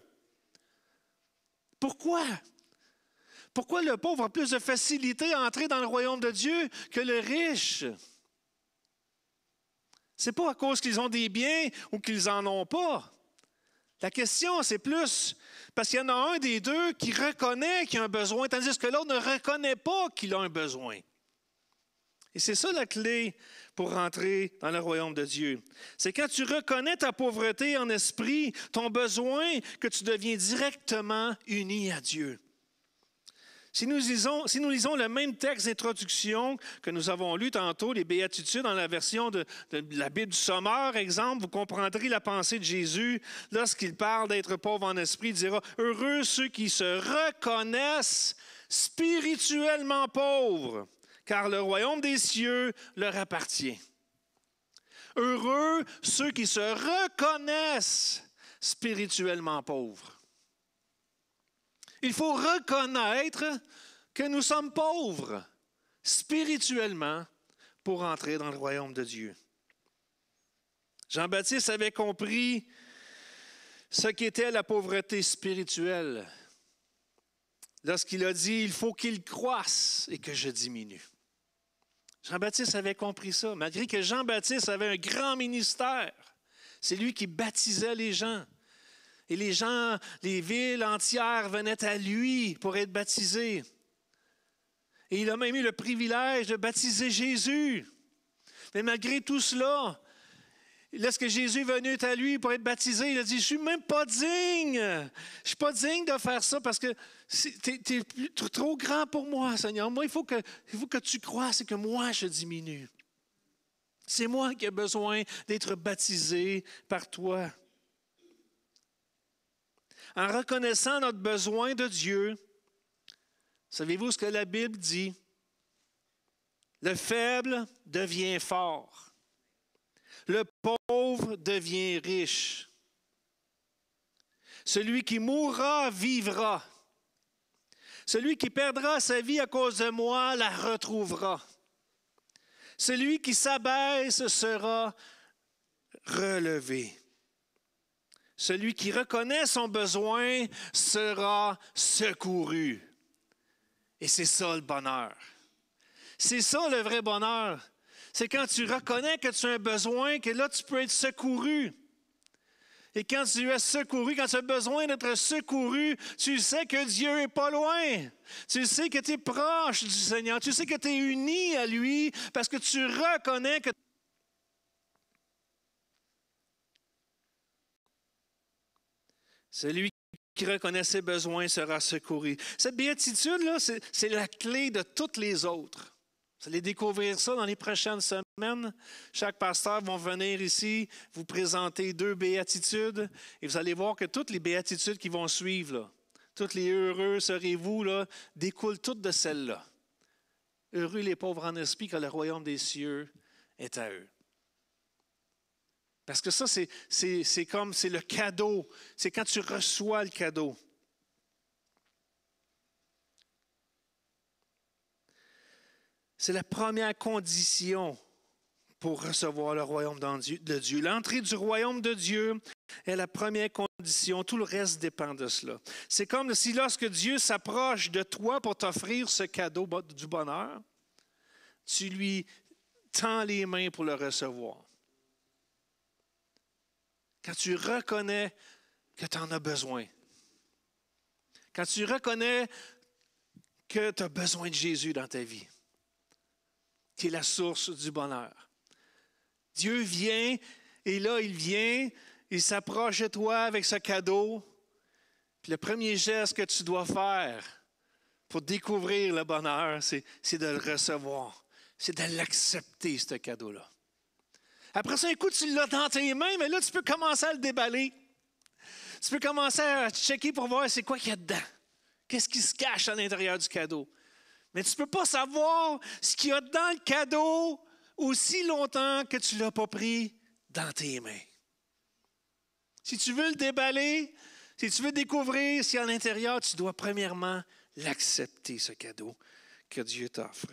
F: Pourquoi? Pourquoi le pauvre a plus de facilité à entrer dans le royaume de Dieu que le riche? Ce n'est pas à cause qu'ils ont des biens ou qu'ils n'en ont pas. La question, c'est plus parce qu'il y en a un des deux qui reconnaît qu'il a un besoin, tandis que l'autre ne reconnaît pas qu'il a un besoin. Et c'est ça la clé pour rentrer dans le royaume de Dieu. C'est quand tu reconnais ta pauvreté en esprit, ton besoin, que tu deviens directement uni à Dieu. Si nous lisons le même texte d'introduction que nous avons lu tantôt, les Béatitudes, dans la version de la Bible du Sommeur, exemple, vous comprendrez la pensée de Jésus. Lorsqu'il parle d'être pauvre en esprit, il dira « Heureux ceux qui se reconnaissent spirituellement pauvres, car le royaume des cieux leur appartient. » Heureux ceux qui se reconnaissent spirituellement pauvres. Il faut reconnaître que nous sommes pauvres spirituellement pour entrer dans le royaume de Dieu. Jean-Baptiste avait compris ce qu'était la pauvreté spirituelle lorsqu'il a dit « Il faut qu'il croisse et que je diminue ». Jean-Baptiste avait compris ça, malgré que Jean-Baptiste avait un grand ministère. C'est lui qui baptisait les gens. Et les gens, les villes entières venaient à lui pour être baptisés. Et il a même eu le privilège de baptiser Jésus. Mais malgré tout cela, lorsque Jésus est venu à lui pour être baptisé, il a dit, « Je ne suis même pas digne. Je ne suis pas digne de faire ça parce que tu es trop grand pour moi, Seigneur. Moi, il faut que tu crois, c'est que moi, je diminue. C'est moi qui ai besoin d'être baptisé par toi. » En reconnaissant notre besoin de Dieu, savez-vous ce que la Bible dit? Le faible devient fort. Le pauvre devient riche. Celui qui mourra vivra. Celui qui perdra sa vie à cause de moi la retrouvera. Celui qui s'abaisse sera relevé. Celui qui reconnaît son besoin sera secouru. Et c'est ça le bonheur. C'est ça le vrai bonheur. C'est quand tu reconnais que tu as un besoin, que là tu peux être secouru. Et quand tu es secouru, quand tu as besoin d'être secouru, tu sais que Dieu n'est pas loin. Tu sais que tu es proche du Seigneur. Tu sais que tu es uni à lui parce que tu reconnais que celui qui reconnaît ses besoins sera secouru. Cette béatitude-là, c'est la clé de toutes les autres. Vous allez découvrir ça dans les prochaines semaines. Chaque pasteur va venir ici, vous présenter 2 béatitudes, et vous allez voir que toutes les béatitudes qui vont suivre, là, toutes les heureux serez-vous, là, découlent toutes de celles-là. Heureux les pauvres en esprit, car le royaume des cieux est à eux. Parce que ça, c'est le cadeau. C'est quand tu reçois le cadeau. C'est la première condition pour recevoir le royaume de Dieu. L'entrée du royaume de Dieu est la première condition. Tout le reste dépend de cela. C'est comme si lorsque Dieu s'approche de toi pour t'offrir ce cadeau du bonheur, tu lui tends les mains pour le recevoir. Quand tu reconnais que tu en as besoin. Quand tu reconnais que tu as besoin de Jésus dans ta vie, qui est la source du bonheur. Dieu vient, et là, il vient, il s'approche de toi avec ce cadeau. Puis le premier geste que tu dois faire pour découvrir le bonheur, c'est de le recevoir. C'est de l'accepter, ce cadeau-là. Après ça, un coup, tu l'as dans tes mains, mais là, tu peux commencer à le déballer. Tu peux commencer à checker pour voir c'est quoi qu'il y a dedans. Qu'est-ce qui se cache à l'intérieur du cadeau. Mais tu ne peux pas savoir ce qu'il y a dans le cadeau aussi longtemps que tu ne l'as pas pris dans tes mains. Si tu veux le déballer, si tu veux découvrir ce qu'il y a à l'intérieur, tu dois premièrement l'accepter, ce cadeau que Dieu t'offre.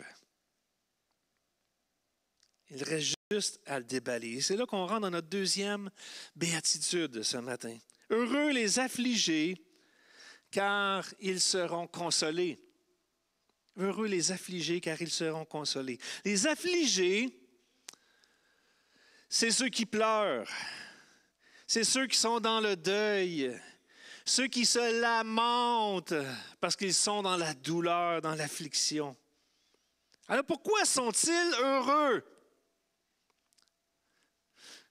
F: Il reste juste à le déballer. Et c'est là qu'on rentre dans notre deuxième béatitude ce matin. Heureux les affligés, car ils seront consolés. Heureux les affligés, car ils seront consolés. Les affligés, c'est ceux qui pleurent. C'est ceux qui sont dans le deuil. Ceux qui se lamentent parce qu'ils sont dans la douleur, dans l'affliction. Alors pourquoi sont-ils heureux?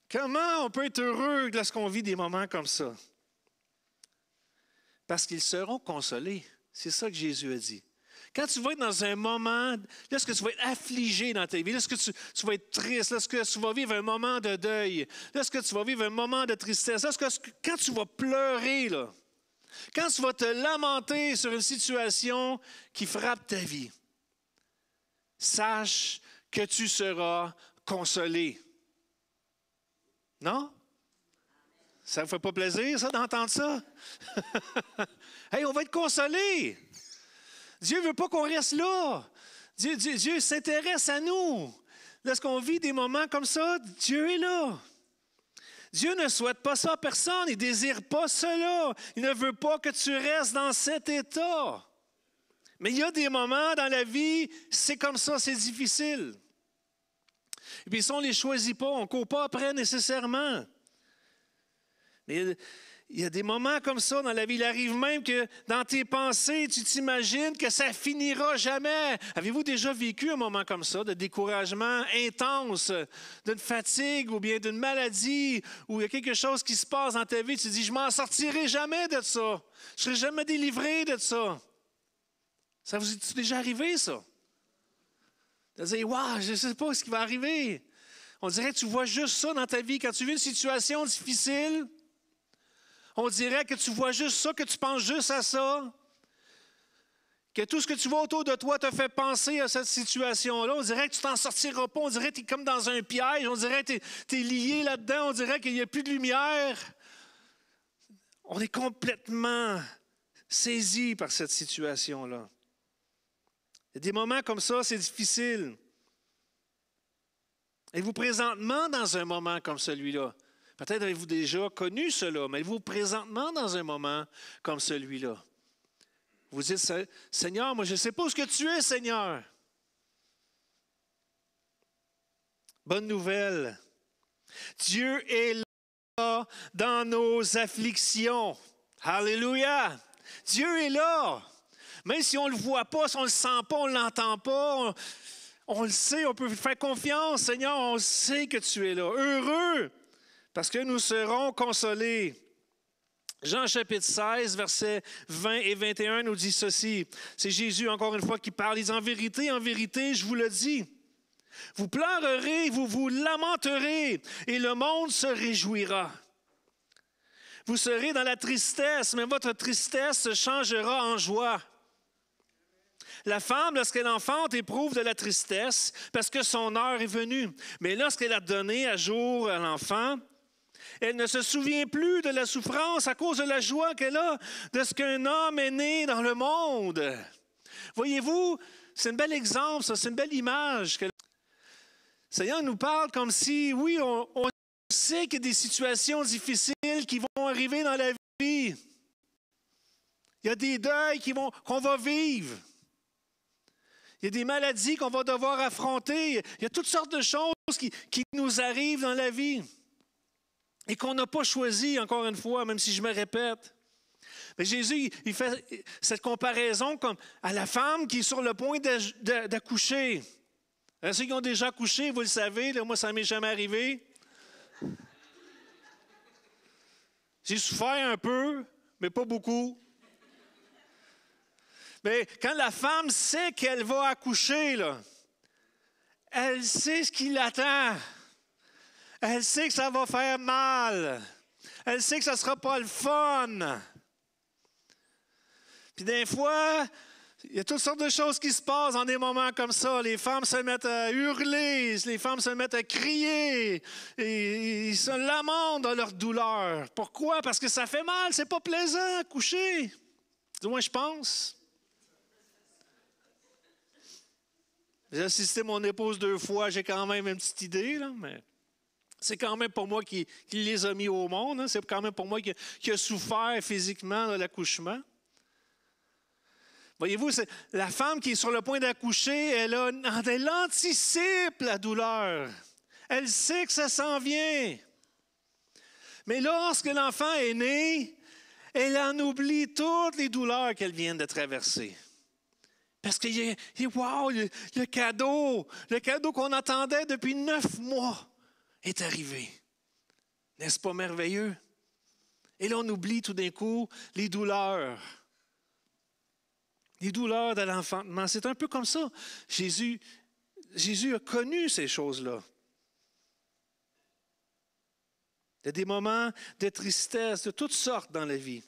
F: Comment on peut être heureux lorsqu'on vit des moments comme ça? Parce qu'ils seront consolés. C'est ça que Jésus a dit. Quand tu vas être dans un moment, lorsque tu vas être affligé dans ta vie, lorsque tu vas être triste, lorsque tu vas vivre un moment de deuil, lorsque tu vas vivre un moment de tristesse, quand tu vas pleurer, là, quand tu vas te lamenter sur une situation qui frappe ta vie, sache que tu seras consolé. Non? Ça ne vous fait pas plaisir, ça, d'entendre ça? Hey, on va être consolés. Dieu ne veut pas qu'on reste là. Dieu s'intéresse à nous. Lorsqu'on vit des moments comme ça, Dieu est là. Dieu ne souhaite pas ça à personne. Il ne désire pas cela. Il ne veut pas que tu restes dans cet état. Mais il y a des moments dans la vie, c'est comme ça, c'est difficile. Et puis si on ne les choisit pas, on ne court pas après nécessairement. Mais il y a des moments comme ça dans la vie. Il arrive même que dans tes pensées, tu t'imagines que ça finira jamais. Avez-vous déjà vécu un moment comme ça, de découragement intense, d'une fatigue ou bien d'une maladie, où il y a quelque chose qui se passe dans ta vie, tu te dis, je m'en sortirai jamais de ça. Je ne serai jamais délivré de ça. Ça vous est déjà arrivé, ça? Tu vas dire, wow, je ne sais pas ce qui va arriver. On dirait que tu vois juste ça dans ta vie. Quand tu vis une situation difficile, on dirait que tu vois juste ça, que tu penses juste à ça. Que tout ce que tu vois autour de toi te fait penser à cette situation-là. On dirait que tu t'en sortiras pas. On dirait que tu es comme dans un piège. On dirait que tu es lié là-dedans. On dirait qu'il n'y a plus de lumière. On est complètement saisi par cette situation-là. Il y a des moments comme ça, c'est difficile. Êtes-vous présentement dans un moment comme celui-là? Peut-être avez-vous déjà connu cela, mais êtes-vous présentement dans un moment comme celui-là? Vous dites, Seigneur, moi je ne sais pas où ce que tu es, Seigneur. Bonne nouvelle. Dieu est là dans nos afflictions. Alléluia. Dieu est là. Même si on ne le voit pas, si on ne le sent pas, on ne l'entend pas, on le sait, on peut faire confiance. Seigneur, on sait que tu es là. Heureux, parce que nous serons consolés. Jean chapitre 16, versets 20 et 21 nous dit ceci. C'est Jésus, encore une fois, qui parle. Il dit, en vérité, je vous le dis. Vous pleurerez, vous vous lamenterez, et le monde se réjouira. Vous serez dans la tristesse, mais votre tristesse se changera en joie. La femme, lorsqu'elle enfante, éprouve de la tristesse parce que son heure est venue. Mais lorsqu'elle a donné à jour à l'enfant, elle ne se souvient plus de la souffrance à cause de la joie qu'elle a de ce qu'un homme est né dans le monde. Voyez-vous, c'est un bel exemple, ça, c'est une belle image. Que le Seigneur nous parle comme si, oui, on sait qu'il y a des situations difficiles qui vont arriver dans la vie. Il y a des deuils qu'on va vivre. Il y a des maladies qu'on va devoir affronter. Il y a toutes sortes de choses qui nous arrivent dans la vie. et qu'on n'a pas choisi, encore une fois, même si je me répète. Mais Jésus, il fait cette comparaison comme à la femme qui est sur le point d'accoucher. Ceux qui ont déjà accouché, vous le savez, là, moi, ça ne m'est jamais arrivé. J'ai souffert un peu, mais pas beaucoup. Mais quand la femme sait qu'elle va accoucher, là, elle sait ce qui l'attend. Elle sait que ça va faire mal. Elle sait que ça ne sera pas le fun. Puis des fois, il y a toutes sortes de choses qui se passent dans des moments comme ça. Les femmes se mettent à hurler, les femmes se mettent à crier, et ils se lamentent dans leur douleur. Pourquoi? Parce que ça fait mal, c'est pas plaisant à coucher. Du moins, je pense. J'ai assisté mon épouse 2 fois, j'ai quand même une petite idée, là, mais c'est quand même pour moi qui les a mis au monde. Hein. C'est quand même pour moi qui a souffert physiquement de l'accouchement. Voyez-vous, c'est la femme qui est sur le point d'accoucher, elle anticipe la douleur. Elle sait que ça s'en vient. Mais lorsque l'enfant est né, elle en oublie toutes les douleurs qu'elle vient de traverser. Parce que, wow, le cadeau qu'on attendait depuis 9 mois est arrivé. N'est-ce pas merveilleux? Et là, on oublie tout d'un coup les douleurs. Les douleurs de l'enfantement. C'est un peu comme ça. Jésus a connu ces choses-là. Il y a des moments de tristesse de toutes sortes dans la vie.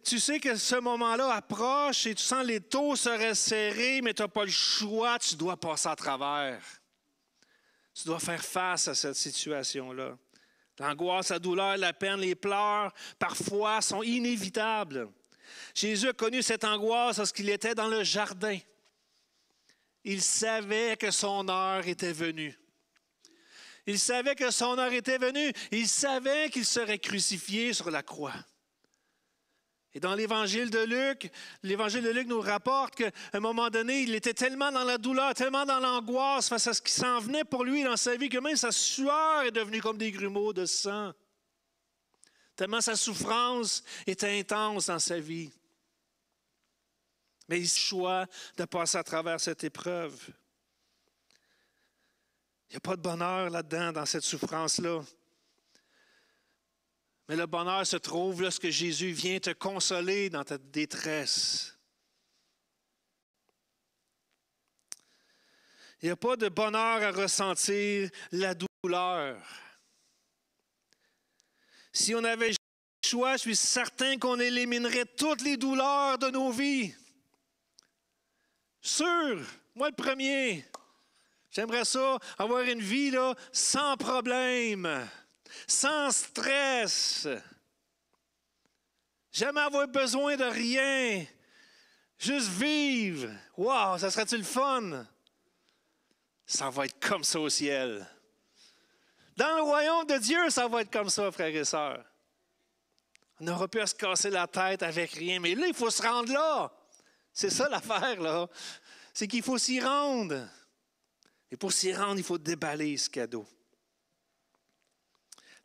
F: Tu sais que ce moment-là approche et tu sens les taux se resserrer, mais tu n'as pas le choix, tu dois passer à travers. Tu dois faire face à cette situation-là. L'angoisse, la douleur, la peine, les pleurs, parfois, sont inévitables. Jésus a connu cette angoisse lorsqu'il était dans le jardin. Il savait que son heure était venue. Il savait que son heure était venue. Il savait qu'il serait crucifié sur la croix. Et dans l'Évangile de Luc nous rapporte qu'à un moment donné, il était tellement dans la douleur, tellement dans l'angoisse face à ce qui s'en venait pour lui dans sa vie, que même sa sueur est devenue comme des grumeaux de sang. Tellement sa souffrance était intense dans sa vie. Mais il choisit de passer à travers cette épreuve. Il n'y a pas de bonheur là-dedans, dans cette souffrance-là. Mais le bonheur se trouve lorsque Jésus vient te consoler dans ta détresse. Il n'y a pas de bonheur à ressentir la douleur. Si on avait le choix, je suis certain qu'on éliminerait toutes les douleurs de nos vies. Sûr, moi le premier. J'aimerais ça, avoir une vie là, sans problème. Sans stress. Jamais avoir besoin de rien. Juste vivre. Wow, ça serait-tu le fun? Ça va être comme ça au ciel. Dans le royaume de Dieu, ça va être comme ça, frères et sœurs. On n'aura plus à se casser la tête avec rien. Mais là, il faut se rendre là. C'est ça l'affaire, là. C'est qu'il faut s'y rendre. Et pour s'y rendre, il faut déballer ce cadeau.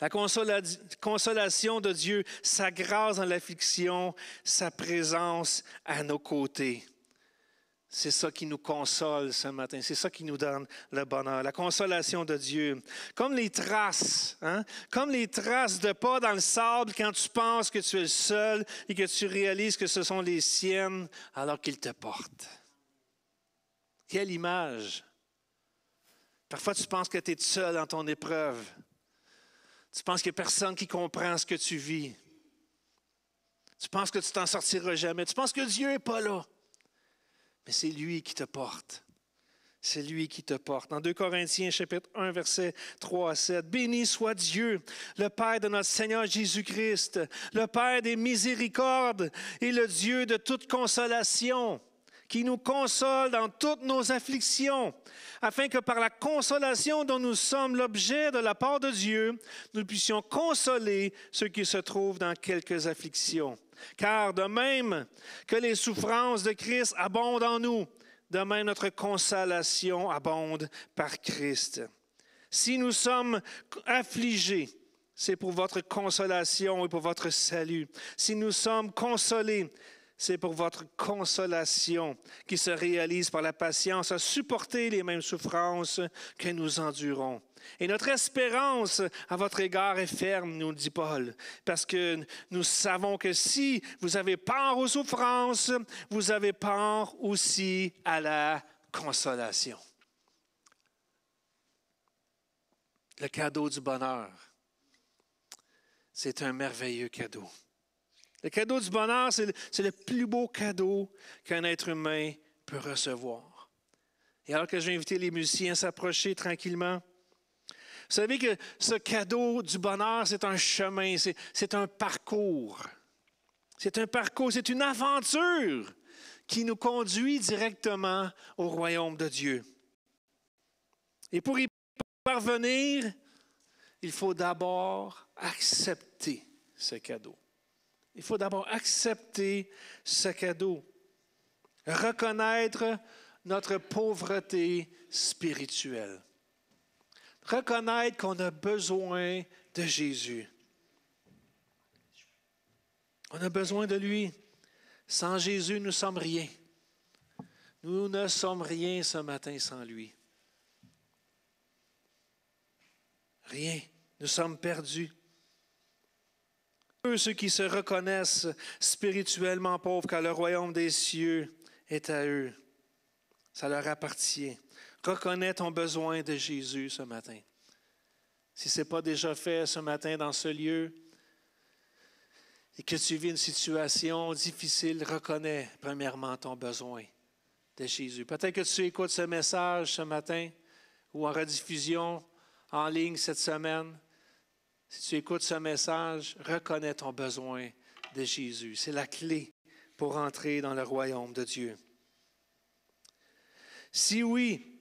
F: La consolation de Dieu, sa grâce dans l'affliction, sa présence à nos côtés. C'est ça qui nous console ce matin. C'est ça qui nous donne le bonheur. La consolation de Dieu. Comme les traces, comme les traces de pas dans le sable quand tu penses que tu es le seul et que tu réalises que ce sont les siennes alors qu'il te porte. Quelle image! Parfois, tu penses que tu es seul dans ton épreuve. Tu penses qu'il n'y a personne qui comprend ce que tu vis. Tu penses que tu t'en sortiras jamais. Tu penses que Dieu n'est pas là. Mais c'est lui qui te porte. C'est lui qui te porte. Dans 2 Corinthiens, chapitre 1, versets 3 à 7. « Béni soit Dieu, le Père de notre Seigneur Jésus-Christ, le Père des miséricordes et le Dieu de toute consolation, qui nous console dans toutes nos afflictions, afin que par la consolation dont nous sommes l'objet de la part de Dieu, nous puissions consoler ceux qui se trouvent dans quelques afflictions. Car de même que les souffrances de Christ abondent en nous, de même notre consolation abonde par Christ. » Si nous sommes affligés, c'est pour votre consolation et pour votre salut. Si nous sommes consolés, c'est pour votre consolation qui se réalise par la patience à supporter les mêmes souffrances que nous endurons. Et notre espérance à votre égard est ferme, nous dit Paul, parce que nous savons que si vous avez part aux souffrances, vous avez part aussi à la consolation. Le cadeau du bonheur, c'est un merveilleux cadeau. Le cadeau du bonheur, c'est le plus beau cadeau qu'un être humain peut recevoir. Et alors que je vais inviter les musiciens à s'approcher tranquillement, vous savez que ce cadeau du bonheur, c'est un chemin, c'est un parcours. C'est un parcours, c'est une aventure qui nous conduit directement au royaume de Dieu. Et pour y parvenir, il faut d'abord accepter ce cadeau. Il faut d'abord accepter ce cadeau. Reconnaître notre pauvreté spirituelle. Reconnaître qu'on a besoin de Jésus. On a besoin de lui. Sans Jésus, nous ne sommes rien. Nous ne sommes rien ce matin sans lui. Rien. Nous sommes perdus. Ceux qui se reconnaissent spirituellement pauvres, car le royaume des cieux est à eux. Ça leur appartient. Reconnais ton besoin de Jésus ce matin. Si ce n'est pas déjà fait ce matin dans ce lieu et que tu vis une situation difficile, reconnais premièrement ton besoin de Jésus. Peut-être que tu écoutes ce message ce matin ou en rediffusion en ligne cette semaine. Si tu écoutes ce message, reconnais ton besoin de Jésus. C'est la clé pour entrer dans le royaume de Dieu. Si oui,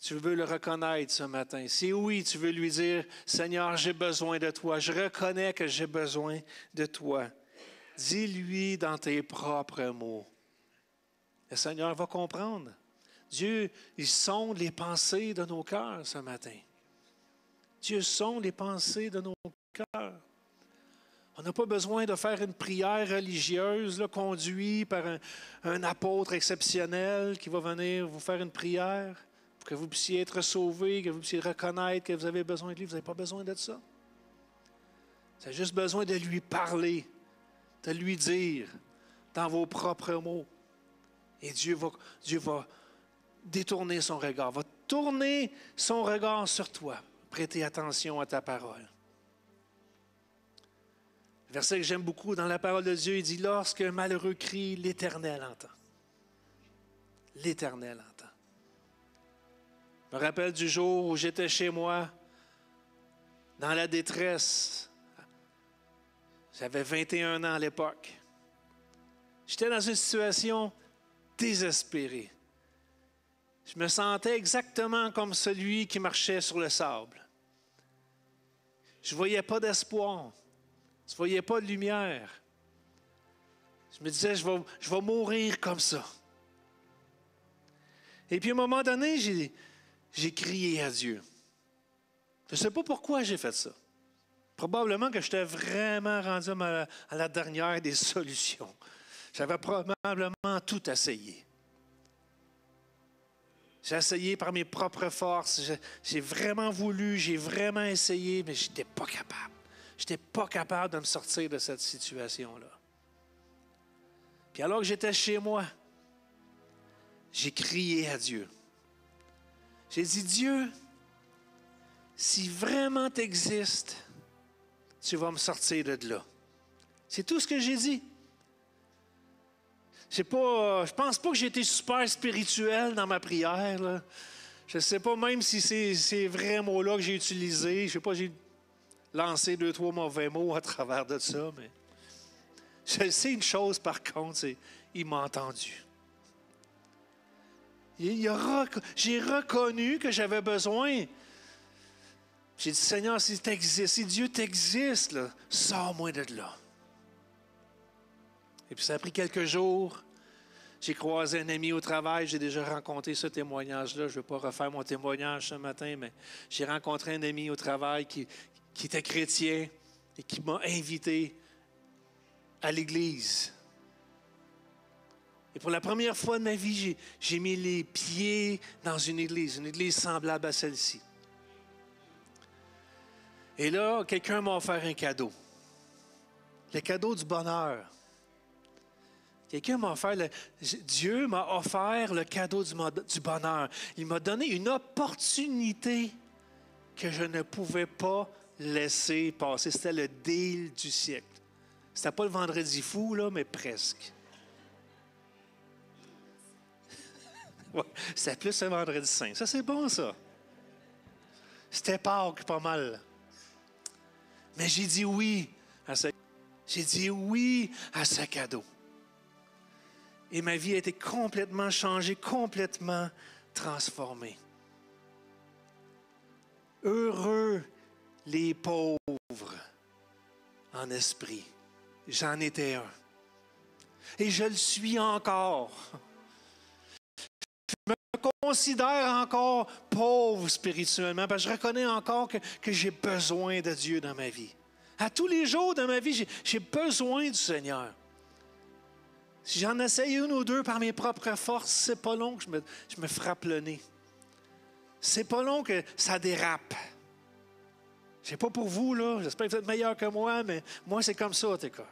F: tu veux le reconnaître ce matin. Si oui, tu veux lui dire, Seigneur, j'ai besoin de toi. Je reconnais que j'ai besoin de toi. Dis-lui dans tes propres mots. Le Seigneur va comprendre. Dieu, il sonde les pensées de nos cœurs ce matin. Dieu sonde les pensées de nos cœurs. On n'a pas besoin de faire une prière religieuse là, conduite par un apôtre exceptionnel qui va venir vous faire une prière pour que vous puissiez être sauvés, que vous puissiez reconnaître que vous avez besoin de lui. Vous n'avez pas besoin de ça. Vous avez juste besoin de lui parler, de lui dire dans vos propres mots. Et Dieu va détourner son regard, va tourner son regard sur toi. Prêtez attention à ta parole. Le verset que j'aime beaucoup dans la parole de Dieu, il dit « Lorsque un malheureux crie, l'Éternel entend. » L'Éternel entend. Je me rappelle du jour où j'étais chez moi, dans la détresse. J'avais 21 ans à l'époque. J'étais dans une situation désespérée. Je me sentais exactement comme celui qui marchait sur le sable. Je ne voyais pas d'espoir. Je ne voyais pas de lumière. Je me disais, je vais mourir comme ça. Et puis à un moment donné, j'ai crié à Dieu. Je ne sais pas pourquoi j'ai fait ça. Probablement que j'étais vraiment rendu à la dernière des solutions. J'avais probablement tout essayé. J'ai essayé par mes propres forces. J'ai vraiment voulu, j'ai vraiment essayé, mais je n'étais pas capable. Je n'étais pas capable de me sortir de cette situation-là. Puis alors que j'étais chez moi, j'ai crié à Dieu. J'ai dit, Dieu, si vraiment tu existes, tu vas me sortir de là. C'est tout ce que j'ai dit. Je pense pas que j'ai été super spirituel dans ma prière. Là. Je ne sais pas même si c'est ces vrais mots-là que j'ai utilisés. Je ne sais pas, j'ai lancé 2-3 mauvais mots à travers de ça. Mais je sais une chose, par contre, c'est qu'il m'a entendu. J'ai reconnu que j'avais besoin. J'ai dit, Seigneur, si Dieu t'existe, là, sors-moi de là. Et puis ça a pris quelques jours. J'ai croisé un ami au travail, j'ai déjà rencontré ce témoignage-là. Je ne vais pas refaire mon témoignage ce matin, mais j'ai rencontré un ami au travail qui était chrétien et qui m'a invité à l'église. Et pour la première fois de ma vie, j'ai mis les pieds dans une église semblable à celle-ci. Et là, quelqu'un m'a offert un cadeau. Le cadeau du bonheur. Quelqu'un m'a offert, Dieu m'a offert le cadeau du bonheur. Il m'a donné une opportunité que je ne pouvais pas laisser passer. C'était le deal du siècle. C'était pas le vendredi fou, là, mais presque. Ouais, c'était plus un vendredi saint. Ça, c'est bon, ça. C'était Pâques, pas mal. Mais j'ai dit oui à ce cadeau. Et ma vie a été complètement changée, complètement transformée. Heureux les pauvres en esprit. J'en étais un. Et je le suis encore. Je me considère encore pauvre spirituellement parce que je reconnais encore que j'ai besoin de Dieu dans ma vie. À tous les jours de ma vie, j'ai besoin du Seigneur. Si j'en essaye une ou deux par mes propres forces, c'est pas long que je me frappe le nez. C'est pas long que ça dérape. Je sais pas pour vous, là. J'espère que vous êtes meilleurs que moi, mais moi, c'est comme ça, en tout cas.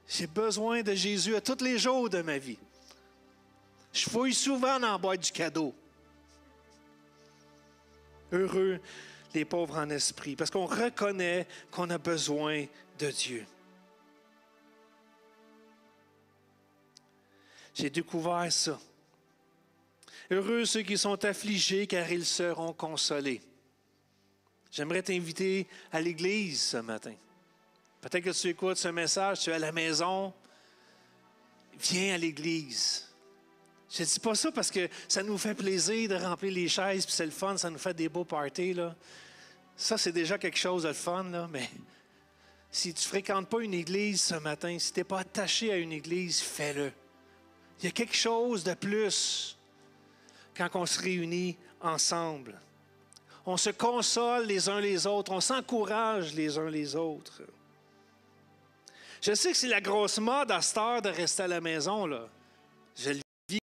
F: J'ai besoin de Jésus à tous les jours de ma vie. Je fouille souvent dans la boîte du cadeau. Heureux les pauvres en esprit, parce qu'on reconnaît qu'on a besoin de Dieu. J'ai découvert ça. Heureux ceux qui sont affligés, car ils seront consolés. J'aimerais t'inviter à l'église ce matin. Peut-être que tu écoutes ce message, tu es à la maison. Viens à l'église. Je ne dis pas ça parce que ça nous fait plaisir de remplir les chaises, puis c'est le fun, ça nous fait des beaux parties, là. Ça, c'est déjà quelque chose de le fun, là, mais si tu ne fréquentes pas une église ce matin, si tu n'es pas attaché à une église, fais-le. Il y a quelque chose de plus quand on se réunit ensemble. On se console les uns les autres, on s'encourage les uns les autres. Je sais que c'est la grosse mode à cette heure de rester à la maison, là. Je le vis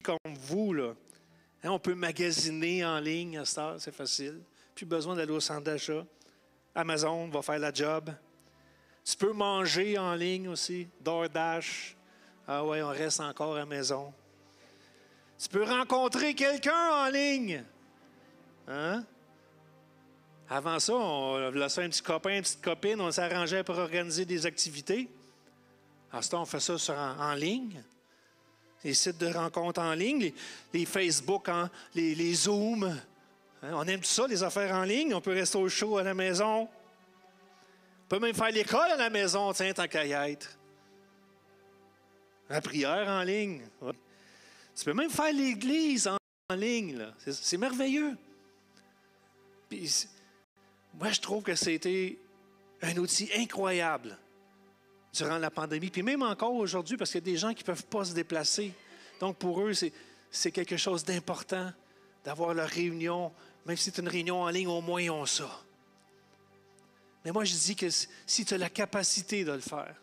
F: comme vous, là. Hein, on peut magasiner en ligne à cette heure, c'est facile. Plus besoin d'aller au centre d'achat. Amazon va faire la job. Tu peux manger en ligne aussi, DoorDash. Ah ouais, on reste encore à la maison. Tu peux rencontrer quelqu'un en ligne. Hein? Avant ça, on laissait un petit copain, une petite copine, on s'arrangeait pour organiser des activités. À ce temps, on fait ça en ligne. Les sites de rencontres en ligne, les Facebook, hein, les Zooms. Hein? On aime tout ça, les affaires en ligne. On peut rester au chaud à la maison. On peut même faire l'école à la maison, tiens, tant qu'à y être. La prière en ligne. Ouais. Tu peux même faire l'église en ligne. Là. C'est merveilleux. Puis, moi, je trouve que c'était un outil incroyable durant la pandémie. Puis même encore aujourd'hui, parce qu'il y a des gens qui ne peuvent pas se déplacer. Donc, pour eux, c'est quelque chose d'important d'avoir leur réunion. Même si c'est une réunion en ligne, au moins ils ont ça. Mais moi, je dis que si tu as la capacité de le faire,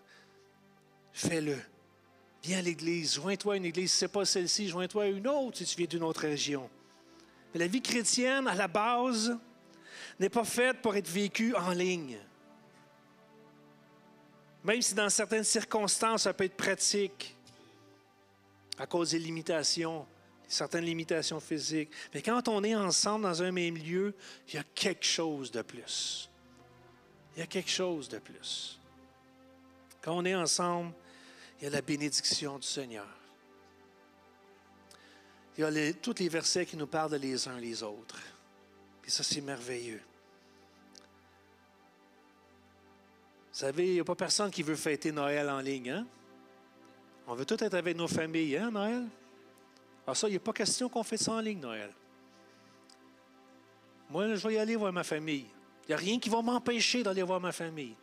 F: fais-le. Viens à l'église, joins-toi à une église. Si ce n'est pas celle-ci, joins-toi à une autre si tu viens d'une autre région. Mais la vie chrétienne, à la base, n'est pas faite pour être vécue en ligne. Même si dans certaines circonstances, ça peut être pratique à cause des limitations, certaines limitations physiques. Mais quand on est ensemble dans un même lieu, il y a quelque chose de plus. Il y a quelque chose de plus. Quand on est ensemble, il y a la bénédiction du Seigneur. Il y a tous les versets qui nous parlent de les uns les autres. Et ça, c'est merveilleux. Vous savez, il n'y a pas personne qui veut fêter Noël en ligne, hein? On veut tous être avec nos familles, hein, Noël? Alors ça, il n'y a pas question qu'on fait ça en ligne, Noël. Moi, je vais y aller voir ma famille. Il n'y a rien qui va m'empêcher d'aller voir ma famille.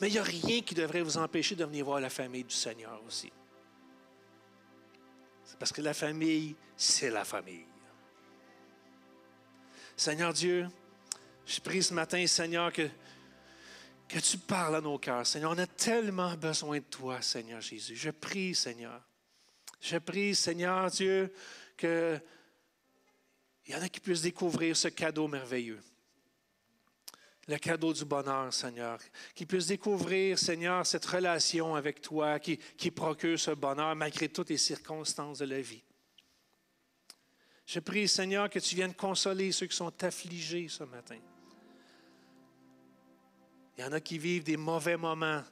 F: Mais il n'y a rien qui devrait vous empêcher de venir voir la famille du Seigneur aussi. C'est parce que la famille, c'est la famille. Seigneur Dieu, je prie ce matin, Seigneur, que tu parles à nos cœurs. Seigneur, on a tellement besoin de toi, Seigneur Jésus. Je prie, Seigneur. Je prie, Seigneur Dieu, qu'il y en a qui puissent découvrir ce cadeau merveilleux. Le cadeau du bonheur, Seigneur. Qu'ils puissent découvrir, Seigneur, cette relation avec toi qui procure ce bonheur malgré toutes les circonstances de la vie. Je prie, Seigneur, que tu viennes consoler ceux qui sont affligés ce matin. Il y en a qui vivent des mauvais moments,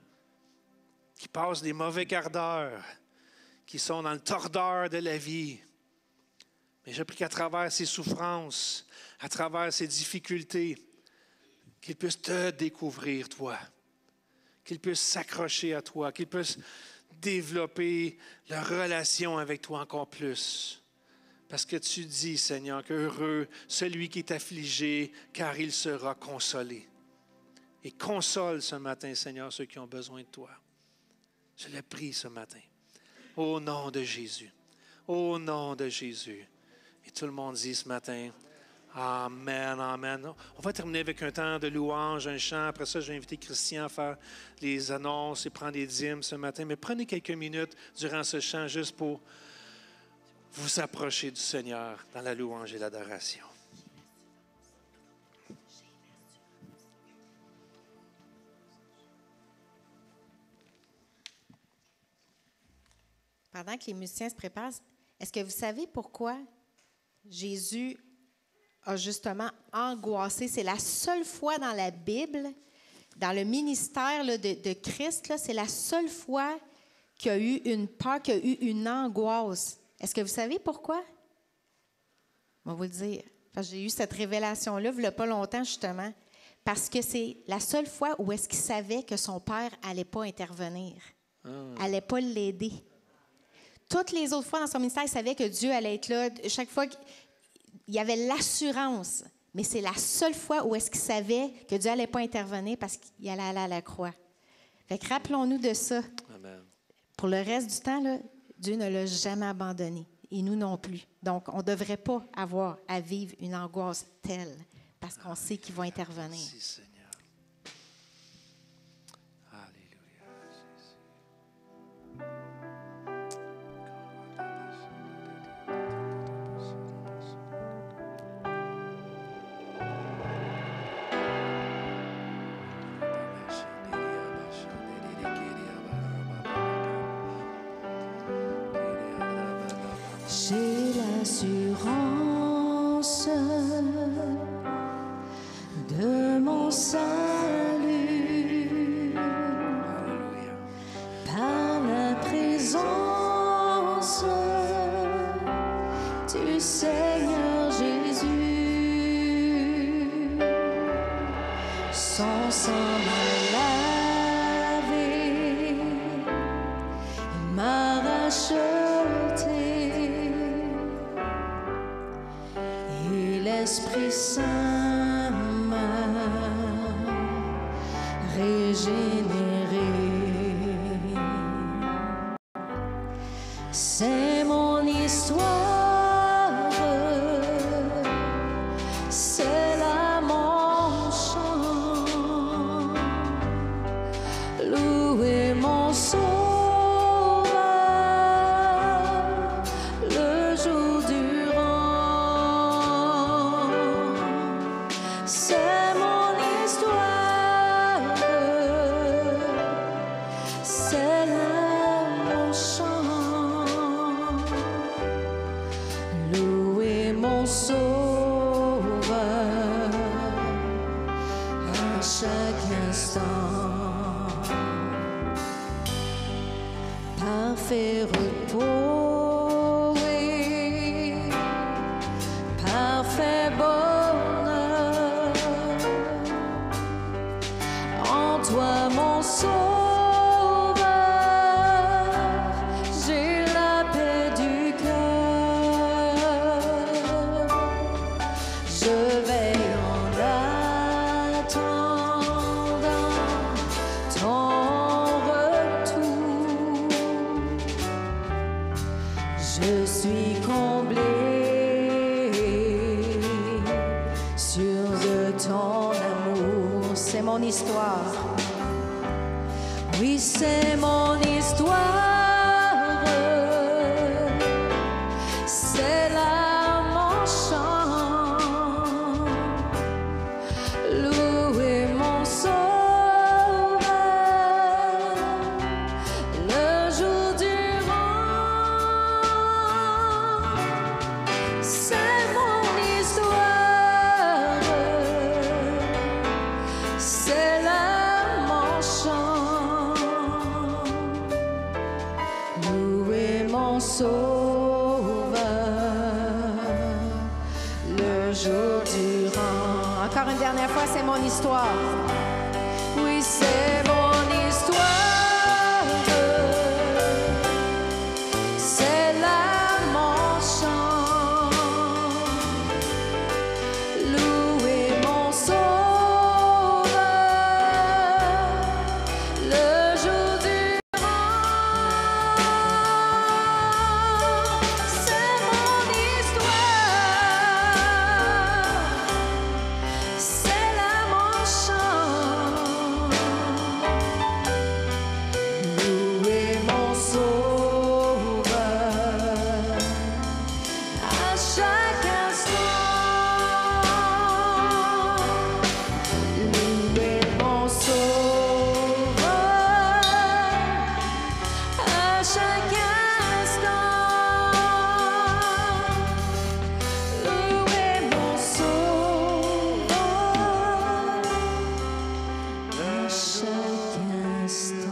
F: qui passent des mauvais quarts d'heure, qui sont dans le tordeur de la vie. Mais je prie qu'à travers ces souffrances, à travers ces difficultés, qu'ils puissent te découvrir, toi. Qu'ils puissent s'accrocher à toi, qu'ils puissent développer leur relation avec toi encore plus. Parce que tu dis, Seigneur, qu'heureux celui qui est affligé, car il sera consolé. Et console ce matin, Seigneur, ceux qui ont besoin de toi. Je le prie ce matin. Au nom de Jésus. Au nom de Jésus. Et tout le monde dit ce matin, amen, amen. On va terminer avec un temps de louange, un chant. Après ça, je vais inviter Christian à faire les annonces et prendre les dîmes ce matin. Mais prenez quelques minutes durant ce chant juste pour vous approcher du Seigneur dans la louange et l'adoration.
C: Pendant que les musiciens se préparent, est-ce que vous savez pourquoi Jésus a justement angoissé? C'est la seule fois dans la Bible, dans le ministère là, de Christ, là, c'est la seule fois qu'il y a eu une peur, qu'il y a eu une angoisse. Est-ce que vous savez pourquoi? On va vous le dire. Parce que j'ai eu cette révélation-là, il n'y a pas longtemps, justement. Parce que c'est la seule fois où est-ce qu'il savait que son père n'allait pas intervenir, n'allait pas l'aider. Toutes les autres fois dans son ministère, il savait que Dieu allait être là. Chaque fois, il y avait l'assurance. Mais c'est la seule fois où est-ce qu'il savait que Dieu n'allait pas intervenir parce qu'il allait aller à la croix. Fait que rappelons-nous de ça.
F: Amen.
C: Pour le reste du temps, là, Dieu ne l'a jamais abandonné. Et nous non plus. Donc, on ne devrait pas avoir à vivre une angoisse telle parce qu'on sait qu'il va intervenir.
F: Merci, Seigneur. Alléluia, Jésus.
D: J'ai l'assurance de mon salut par la présence du Seigneur Jésus. Son sang m'a lavé, il m'a racheté. L'Esprit Saint m'a régénéré. C'est mon histoire, c'est là mon chant. Louez mon Sauveur le jour durant. C'est mon histoire, c'est là mon chant. Louez mon Sauveur à chaque instant. Parfait repos, oui, parfait bonheur. En toi, mon Sauveur, j'ai la paix du cœur. Je veille en attendant ton retour. mon sauveur, le jour durant.
C: Encore une dernière fois, c'est mon histoire.
D: Oui, c'est mon histoire. C'est là mon chant. Louez mon sauveur, le jour durant. C'est mon histoire. C'est là mon chant. Louez mon sauveur à chaque instant. Louez mon sauveur à chaque instant. Louez mon sauveur à chaque instant.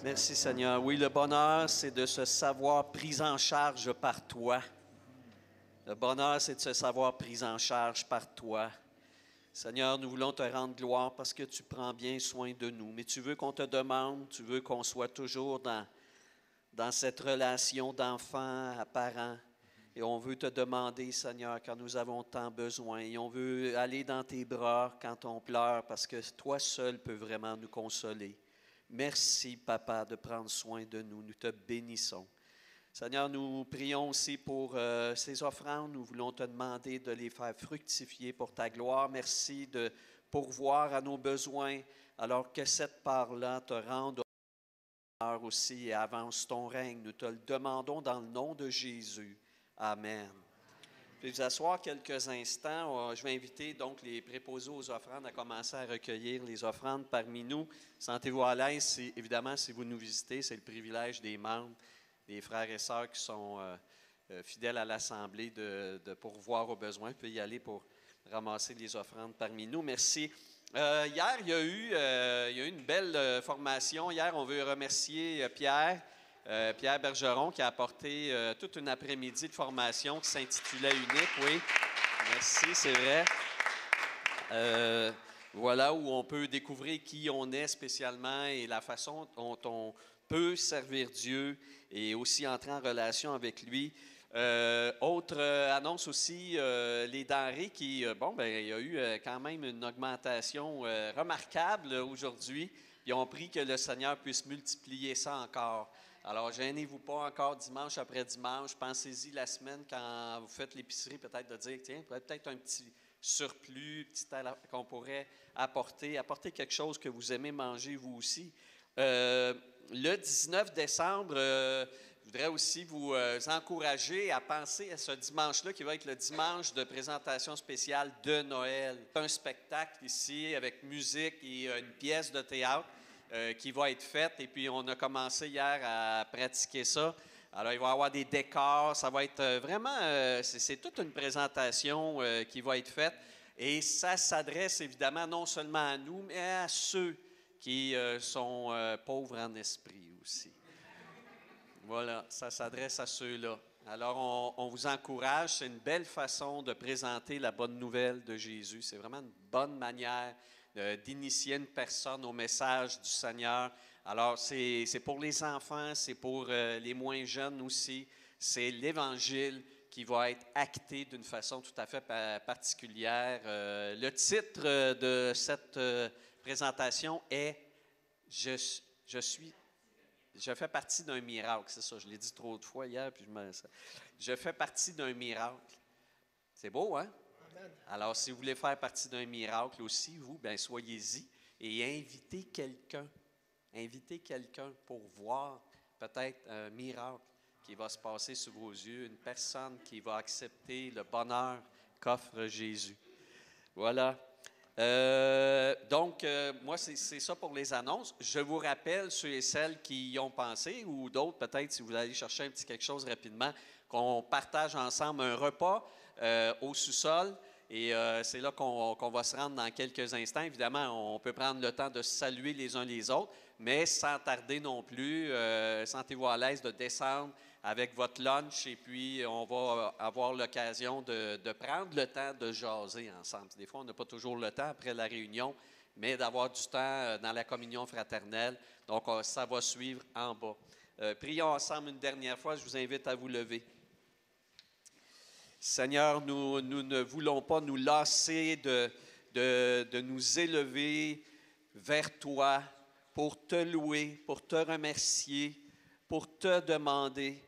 E: Merci Seigneur. Oui, le bonheur, c'est de se savoir pris en charge par toi. Le bonheur, c'est de se savoir pris en charge par toi. Seigneur, nous voulons te rendre gloire parce que tu prends bien soin de nous. Mais tu veux qu'on te demande, tu veux qu'on soit toujours dans cette relation d'enfant à parent. Et on veut te demander, Seigneur, quand nous avons tant besoin. Et on veut aller dans tes bras quand on pleure parce que toi seul peux vraiment nous consoler. Merci, Papa, de prendre soin de nous. Nous te bénissons. Seigneur, nous prions aussi pour ces offrandes. Nous voulons te demander de les faire fructifier pour ta gloire. Merci de pourvoir à nos besoins, alors que cette part-là te rende honneur aussi et avance ton règne. Nous te le demandons dans le nom de Jésus. Amen. Puis vous asseoir quelques instants. Je vais inviter donc les préposés aux offrandes à commencer à recueillir les offrandes parmi nous. Sentez-vous à l'aise, évidemment, si vous nous visitez, c'est le privilège des membres, des frères et sœurs qui sont fidèles à l'Assemblée de pourvoir aux besoins. Vous pouvez y aller pour ramasser les offrandes parmi nous. Merci. Hier, il y a eu une belle formation. Hier, on veut remercier Pierre Bergeron qui a apporté toute une après-midi de formation qui s'intitulait Unique. Oui, merci, c'est vrai. Voilà où on peut découvrir qui on est spécialement et la façon dont on peut servir Dieu et aussi entrer en relation avec lui. Autre annonce aussi, les denrées qui, il y a eu quand même une augmentation remarquable aujourd'hui. Ils ont pris que le Seigneur puisse multiplier ça encore. Alors, gênez-vous pas encore dimanche après dimanche. Pensez-y la semaine quand vous faites l'épicerie, peut-être de dire, tiens, peut-être un petit surplus qu'on pourrait apporter quelque chose que vous aimez manger vous aussi. Le 19 décembre, je voudrais aussi vous encourager à penser à ce dimanche-là qui va être le dimanche de présentation spéciale de Noël. Un spectacle ici avec musique et une pièce de théâtre qui va être faite. Et puis, on a commencé hier à pratiquer ça. Alors, il va y avoir des décors. Ça va être vraiment... c'est toute une présentation qui va être faite. Et ça s'adresse évidemment non seulement à nous, mais à ceux qui sont pauvres en esprit aussi. Voilà, ça s'adresse à ceux-là. Alors, on vous encourage. C'est une belle façon de présenter la bonne nouvelle de Jésus. C'est vraiment une bonne manière d'initier une personne au message du Seigneur. Alors, c'est pour les enfants, c'est pour les moins jeunes aussi. C'est l'Évangile qui va être acté d'une façon tout à fait particulière. Le titre de cette présentation est « Je fais partie d'un miracle ». C'est ça, je l'ai dit trop de fois hier. Puis je fais partie d'un miracle. C'est beau, hein? Amen. Alors, si vous voulez faire partie d'un miracle aussi, vous, bien, soyez-y et invitez quelqu'un. Invitez quelqu'un pour voir peut-être un miracle qui va se passer sous vos yeux, une personne qui va accepter le bonheur qu'offre Jésus. Voilà. Donc, moi, c'est ça pour les annonces. Je vous rappelle, ceux et celles qui y ont pensé, ou d'autres, peut-être, si vous allez chercher un petit quelque chose rapidement, qu'on partage ensemble un repas au sous-sol. Et c'est là qu'on va se rendre dans quelques instants. Évidemment, on peut prendre le temps de se saluer les uns les autres, mais sans tarder non plus. Sentez-vous à l'aise de descendre avec votre lunch et puis on va avoir l'occasion de prendre le temps de jaser ensemble. Des fois, on n'a pas toujours le temps après la réunion, mais d'avoir du temps dans la communion fraternelle. Donc, ça va suivre en bas. Prions ensemble une dernière fois. Je vous invite à vous lever. Seigneur, nous ne voulons pas nous lasser de nous élever vers toi pour te louer, pour te remercier, pour te demander,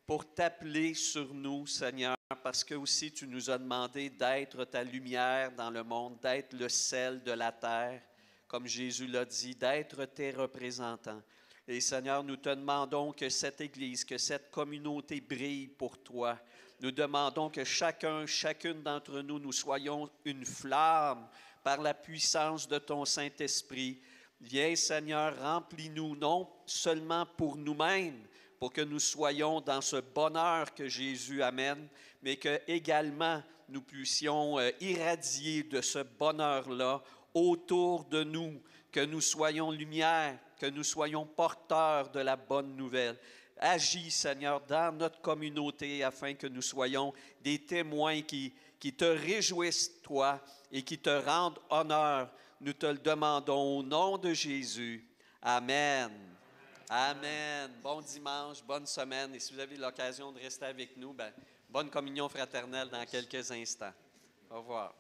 E: pour t'appeler sur nous, Seigneur, parce que aussi tu nous as demandé d'être ta lumière dans le monde, d'être le sel de la terre, comme Jésus l'a dit, d'être tes représentants. Et Seigneur, nous te demandons que cette Église, que cette communauté brille pour toi. Nous demandons que chacune d'entre nous, nous soyons une flamme par la puissance de ton Saint-Esprit. Viens, Seigneur, remplis-nous, non seulement pour nous-mêmes, pour que nous soyons dans ce bonheur que Jésus amène, mais que également nous puissions irradier de ce bonheur-là autour de nous, que nous soyons lumière, que nous soyons porteurs de la bonne nouvelle. Agis, Seigneur, dans notre communauté afin que nous soyons des témoins qui te réjouissent, toi, et qui te rendent honneur. Nous te le demandons au nom de Jésus. Amen. Amen. Bon dimanche, bonne semaine. Et si vous avez l'occasion de rester avec nous, bonne communion fraternelle dans quelques instants. Au revoir.